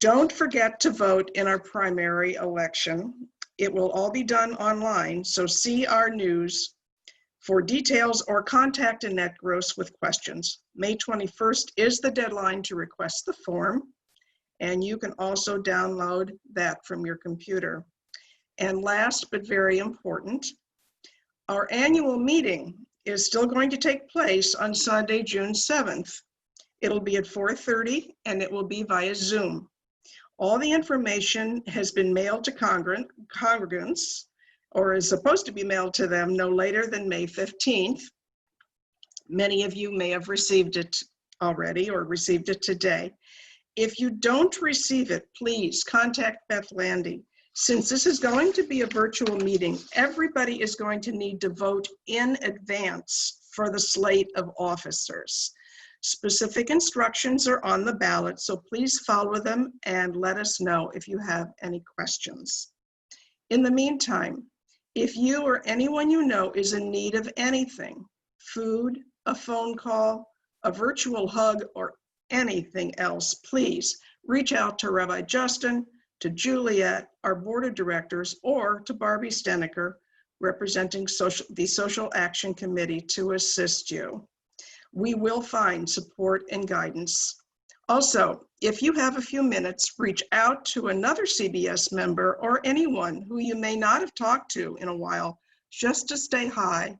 Don't forget to vote in our primary election. It will all be done online, so see our news for details or contact Annette Gross with questions. May 21st is the deadline to request the form, and you can also download that from your computer. And last but very important, our annual meeting is still going to take place on Sunday, June 7th. It'll be at 4:30 and it will be via Zoom. All the information has been mailed to congregants, or is supposed to be mailed to them no later than May 15th. Many of you may have received it already or received it today. If you don't receive it, please contact Beth Landy. Since this is going to be a virtual meeting, everybody is going to need to vote in advance for the slate of officers. Specific instructions are on the ballot, so please follow them and let us know if you have any questions. In the meantime, if you or anyone you know is in need of anything, food, a phone call, a virtual hug, or anything else, please reach out to Rabbi Justin, to Juliet, our board of directors, or to Barbie Steneker, representing the Social Action Committee, to assist you. We will find support and guidance. Also, if you have a few minutes, reach out to another CBS member or anyone who you may not have talked to in a while, just to say hi,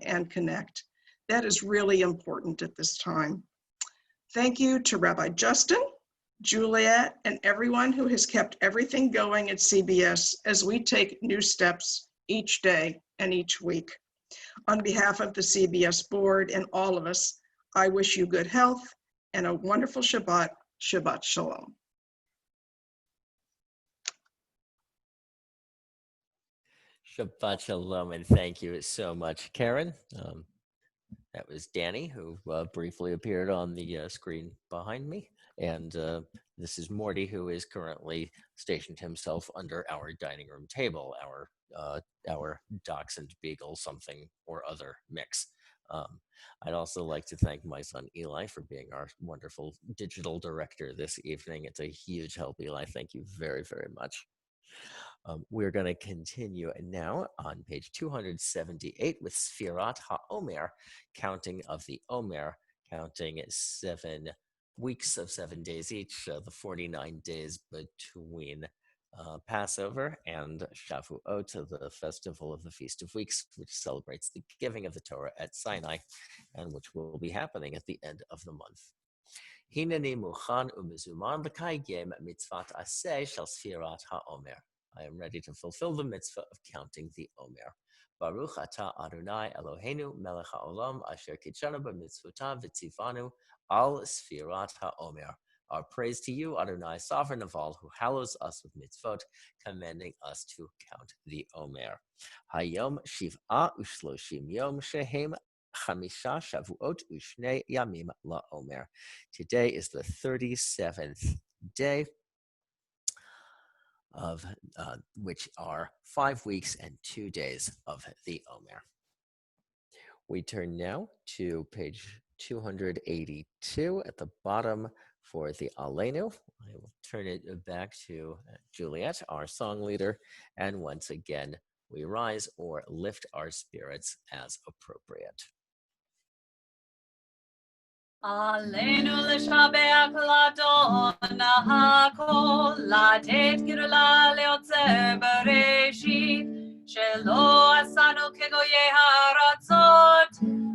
and connect. That is really important at this time. Thank you to Rabbi Justin, Juliet, and everyone who has kept everything going at CBS as we take new steps each day and each week. On behalf of the CBS board and all of us, I wish you good health and a wonderful Shabbat. Shabbat Shalom. Shabbat Shalom, and thank you so much, Karen. That was Danny, who briefly appeared on the screen behind me. And this is Morty, who is currently stationed himself under our dining room table, our Dachshund Beagle something or other mix. I'd also like to thank my son Eli for being our wonderful digital director this evening. It's a huge help, Eli. Thank you very, very much. We're going to continue now on page 278 with Sfirat HaOmer, counting of the Omer, counting 7 weeks of 7 days each, the 49 days between Passover and Shavuot, the festival of the Feast of Weeks, which celebrates the giving of the Torah at Sinai, and which will be happening at the end of the month. Hineni muchan u'mezuman l'kayem mitzvat aseh shel Sfirat HaOmer. I am ready to fulfill the mitzvah of counting the Omer. Baruch atah Adonai Eloheinu melech haolam asher kitshanu b'mitzvotav v'tzivanu al Sfirat HaOmer. Our praise to you, Adonai, sovereign of all, who hallows us with mitzvot, commanding us to count the Omer. Hayom shiv'a u'shloshim yom shehem chamisha shavuot u'shnei yamim la'omer. Today is the 37th day, of which are 5 weeks and 2 days of the Omer. We turn now to page 282 at the bottom for the Aleinu. I will turn it back to Juliet, our song leader, and once again, we rise or lift our spirits as appropriate. עלינו לשבח לאדון הכל, לתת גדולה ליוצר בראשית, שלא עשנו כגויי הארצות,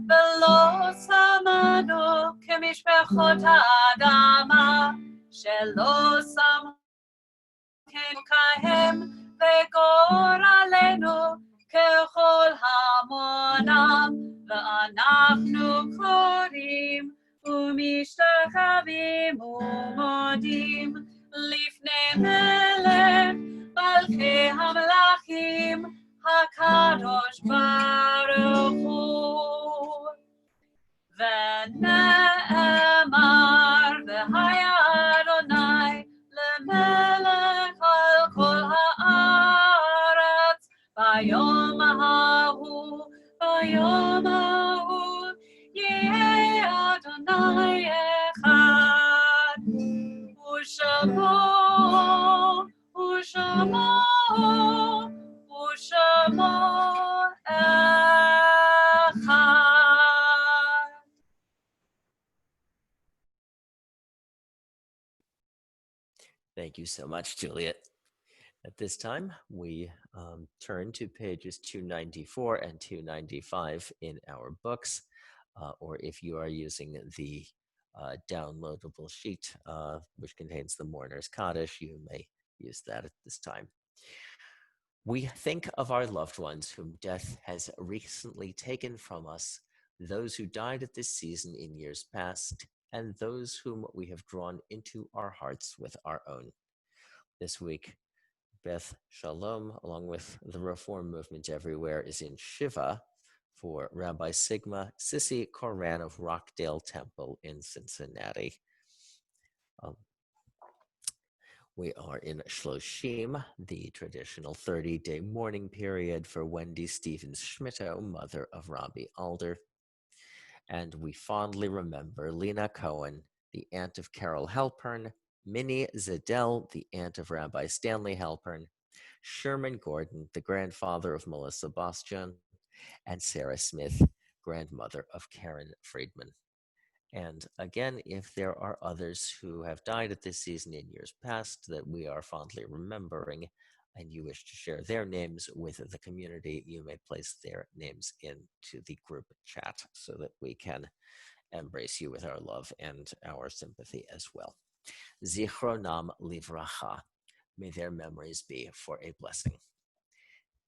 ולא שמנו כמשפחות האדמה, שלא שמו כהם, וגורלנו ככל המונם, ואנחנו קוראים ומשתחווים ומודים לפני מלך מלכי המלכים הקדוש ברוך הוא. ונאמר והיה אדוני למלך על כל הארץ ביום ההוא יהיה אדוני אחד ושמו אחד. Thank you so much, Juliet. At this time, we turn to pages 294 and 295 in our books, or if you are using the downloadable sheet, which contains the Mourner's Kaddish, you may use that at this time. We think of our loved ones whom death has recently taken from us, those who died at this season in years past, and those whom we have drawn into our hearts with our own. This week, Beth Shalom, along with the Reform movement everywhere, is in Shiva for Rabbi Sigma Sissy Koran of Rockdale Temple in Cincinnati. We are in Shloshim, the traditional 30-day mourning period for Wendy Stevens Schmitto, mother of Robbie Alder. And we fondly remember Lena Cohen, the aunt of Carol Halpern, Minnie Zedel, the aunt of Rabbi Stanley Halpern, Sherman Gordon, the grandfather of Melissa Bastian, and Sarah Smith, grandmother of Karen Friedman. And again, if there are others who have died at this season in years past that we are fondly remembering, and you wish to share their names with the community, you may place their names into the group chat so that we can embrace you with our love and our sympathy as well. Zichronam livracha. May their memories be for a blessing.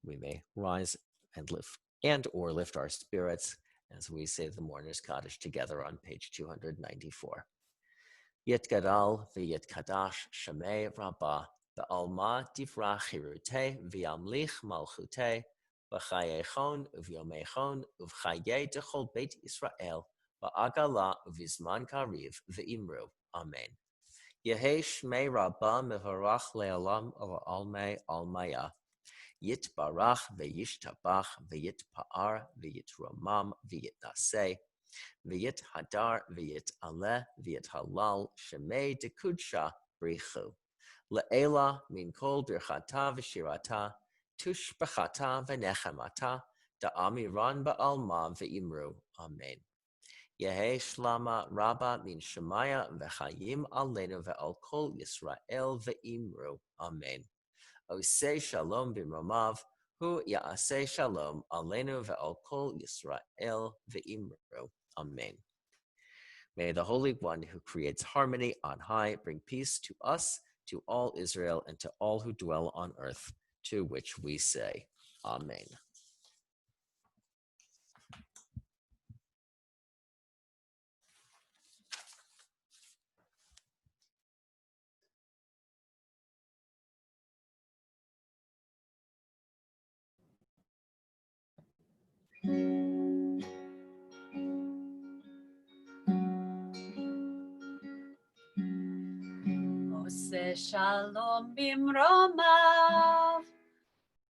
We may rise and lift our spirits as we say the Mourner's Kaddish together on page 294. Yitgadal v'yitkadash shemei rabbah ba'alma divra chirute v'yamlich malchute v'chayechon uv'yomechon uv'chaye dechol beit Yisrael ba'agala uv'izman kariv v'imru. Amen. Yehei shmei rabbah mevarach le'olam v'almei almaya. Yitbarach v'yishtabach v'yitpa'ar v'yitromam v'yitnaseh v'yithadar v'yitaleh v'yithalal shemei dekudsha brichu le'ela min kol birchata v'shirata tushbachata v'nechemata da'amiran ba'alma v'imru. Amen. Yehei shlama rabba min shemaya v'chayim alenu ve'al kol Yisrael v'imru. Amen. Oseh shalom b'mromav, hu ya'aseh shalom alenu ve'al kol Yisrael ve'imru. Amen. May the Holy One who creates harmony on high bring peace to us, to all Israel, and to all who dwell on earth, to which we say, Amen. Ose shalom bimromav,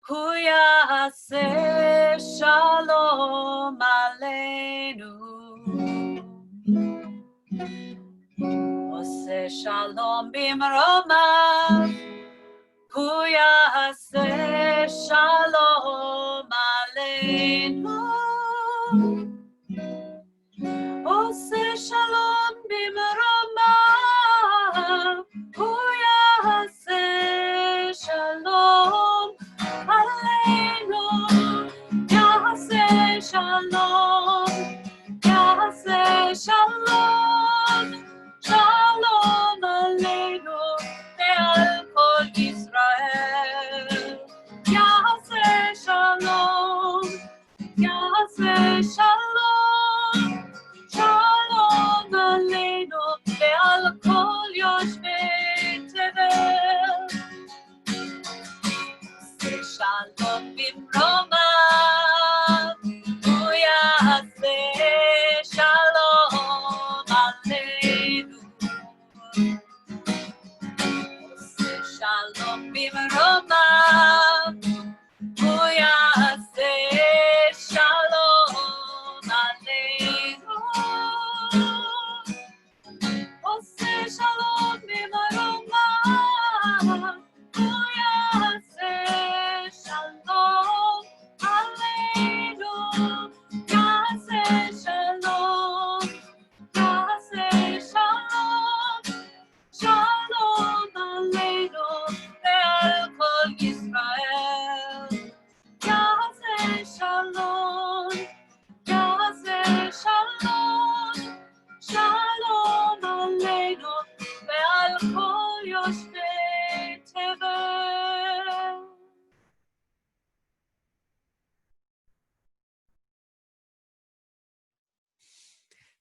hu yaseh shalom aleinu. Ose shalom bimromav, hu yaseh shalom aleinu. Ose shalom bimromav, hu yaseh shalom aleinu. Yaseh shalom, yaseh shalom, shalom aleinu ve'al kol Yisrael. Yaseh shalom, yaseh shalom, shalom aleinu ve'al kol yoshvei tevel. Shalom bimromav, hu yaseh shalom aleinu. Shalom bimromav, hu yaseh shalom aleinu. Ose shalom bimromav, hu yaseh shalom aleinu. Yaseh shalom, yaseh shalom, shalom aleinu ve'al kol Yisrael. Yaseh shalom, yaseh shalom, shalom aleinu ve'al kol yoshvei tevel.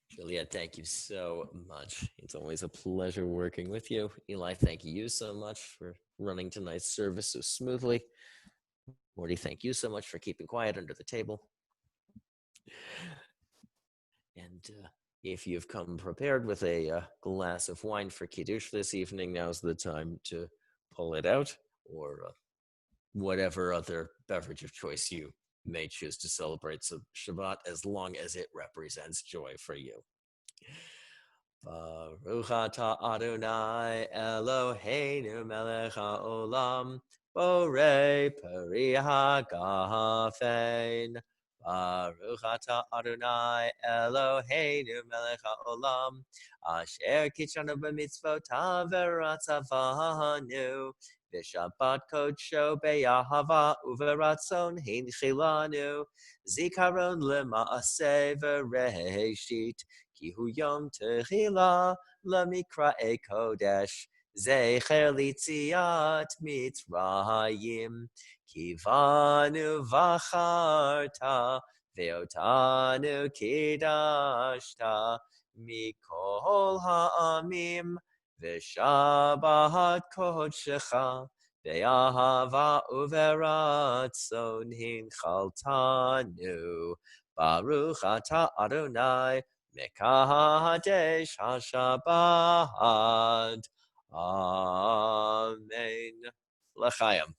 Juliet, thank you so much. It's always a pleasure working with you. Eli, thank you so much for running tonight's service so smoothly. Morty, thank you so much for keeping quiet under the table. And if you've come prepared with a glass of wine for Kiddush this evening, now's the time to pull it out, or whatever other beverage of choice you may choose to celebrate Shabbat, as long as it represents joy for you. Baruch atah Adonai Eloheinu melech haolam borei peri hagafein. Baruch atah Adonai Eloheinu melech haolam asher kitshanu b'mitzvotav v'ratzavanu v'shabbat kodsho be'ahava u'v'ratzon hinchilanu zikaron lema'aseh v'reshit ki hu yom tehila lamikra'e kodesh zecher litziat mitzrayim kivanu v'acharta ve'otanu kidashta mikol ha'amim v'shabbat kodshecha ve'ahava u'v'ratzon hinchaltanu Baruch atah Adonai Mekadesh HaShabbat. Amen. L'chaim.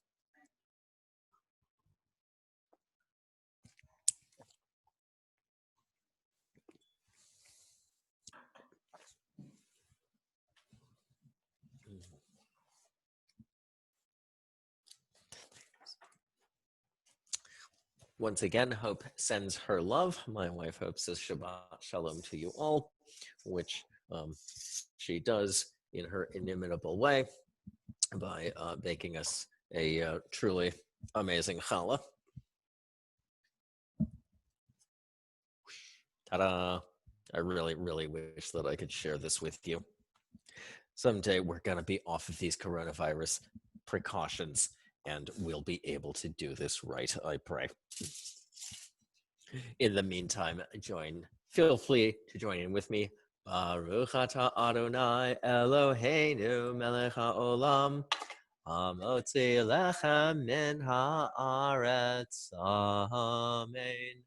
Once again, Hope sends her love. My wife Hope says Shabbat Shalom to you all, which she does in her inimitable way by baking us a truly amazing challah. Ta-da! I really, really wish that I could share this with you. Someday we're going to be off of these coronavirus precautions and we'll be able to do this right, I pray. In the meantime, feel free to join in with me. Baruch atah Adonai Eloheinu melech haolam hamotzi lechem min haaretz. Amen.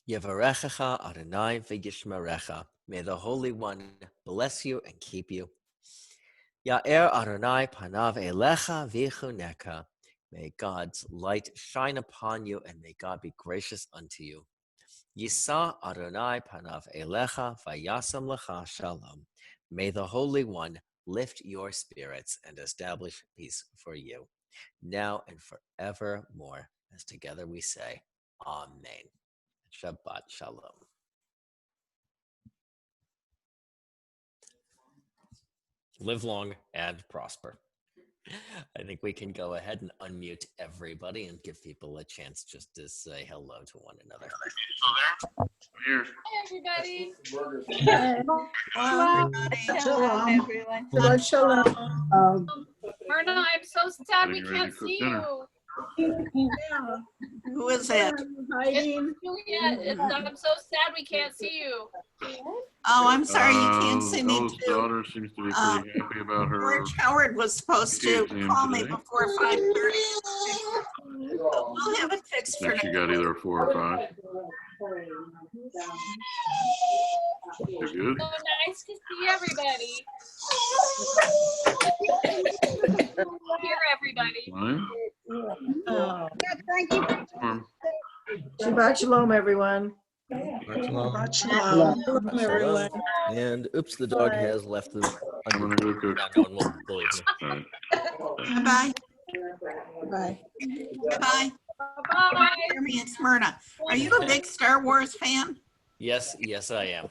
Yevarechecha Adonai v'yishmerecha. May the Holy One bless you and keep you. Ya'er Adonai panav elecha v'chuneka. May God's light shine upon you and may God be gracious unto you. Yisa Adonai panav elecha v'yasam lecha shalom. May the Holy One lift your spirits and establish peace for you, now and forevermore. As together we say, Amen. Shabbat Shalom. Live long and prosper. I think we can go ahead and unmute everybody and give people a chance just to say hello to one another. Here. Hi, everybody. Hello, everyone. Shabbat Shalom. Myrna, I'm so sad we Getting ready can't to cook see dinner. you. Who is that? It's Juliet. I'm so sad we can't see you. Oh, I'm sorry you can't see me Ella's too. daughter seems to be pretty happy about her. George Howard was supposed to exam call me today. before 5:30. We'll have it fixed I for think she next got week. either 4 or 5. You're good? So nice to see everybody. Hear everybody. Fine. Thank you. Warm. Shabbat Shalom, everyone. Shabbat shalom. Everyone. And oops, the dog has left the. I'm gonna go cook. Now no one will believe me. All right. Bye-bye. Bye. Bye-bye. Bye. Jeremy, it's Myrna. Are you a big Star Wars fan? Yes, I am.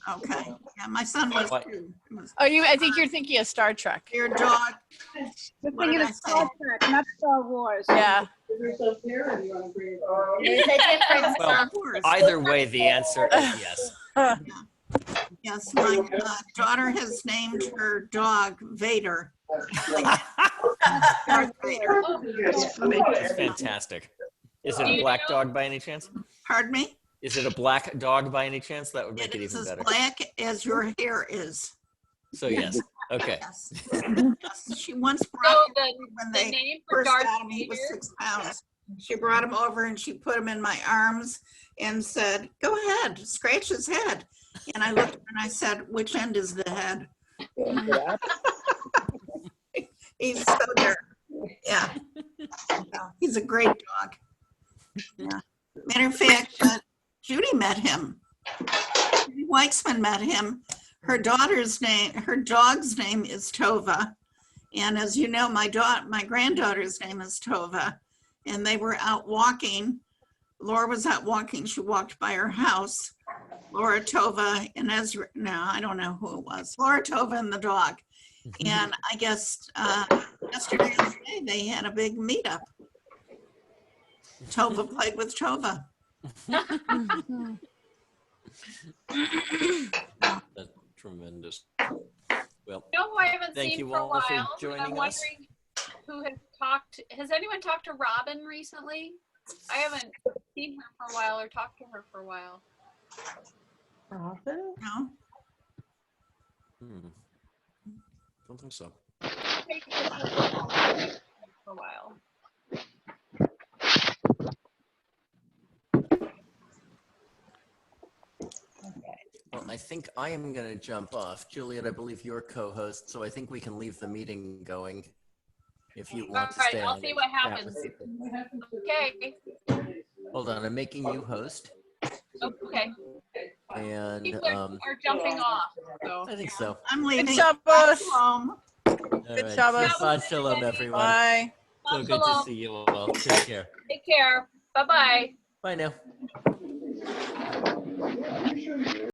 Okay. Yeah, my son was Why? too. I think you're thinking of Star Trek. Your dog. You're What did thinking I of Star Trek, not Star Wars. Yeah. There's a difference. Well, either way, the answer is yes. Yes, my daughter has named her dog Vader. Darth Vader. That's funny. That's fantastic. Is it a black dog by any chance? Pardon me? Is it a black dog by any chance? That would make it It is even as better. black as your hair is. So yes. Okay. Yes. Yes. She once So brought the, him when the they name for first Darth got him, he was Vader. 6 pounds. She brought him over and she put him in my arms and said, "Go ahead, scratch his head." And I looked and I said, which end is the head? He's so there. Yeah. No, he's a great dog. Yeah. Matter of fact, Judy met him. Judy Weitzman met him. Her dog's name is Tova. And as you know, my granddaughter's name is Tova. And they were out walking. Laura was out walking. She walked by her house. Laura, Tova, and Ezra. No, I don't know who it was. Laura, Tova, and the dog. And I guess yesterday or today they had a big meetup. Tova played with Tova. That's tremendous. Well, You know who I haven't thank seen you for a all while? for I'm joining us. wondering who has talked. Has anyone talked to Robin recently? I haven't seen her for a while or talked to her for a while. Robin? No. Don't think so. For a while. Well, I think I am going to jump off. Juliet, I believe you're co-host, so I think we can leave the meeting going if you want to stay I'll on see and what chat happens. with people. Okay. Hold on, I'm making you host. Okay. And People are jumping off. So. I think so. I'm leaving. Good Shabbos. Home. Good Shabbos. Shabbat shalom, everyone. Bye. So good to see you all. Take care. Take care. Bye-bye. Bye now.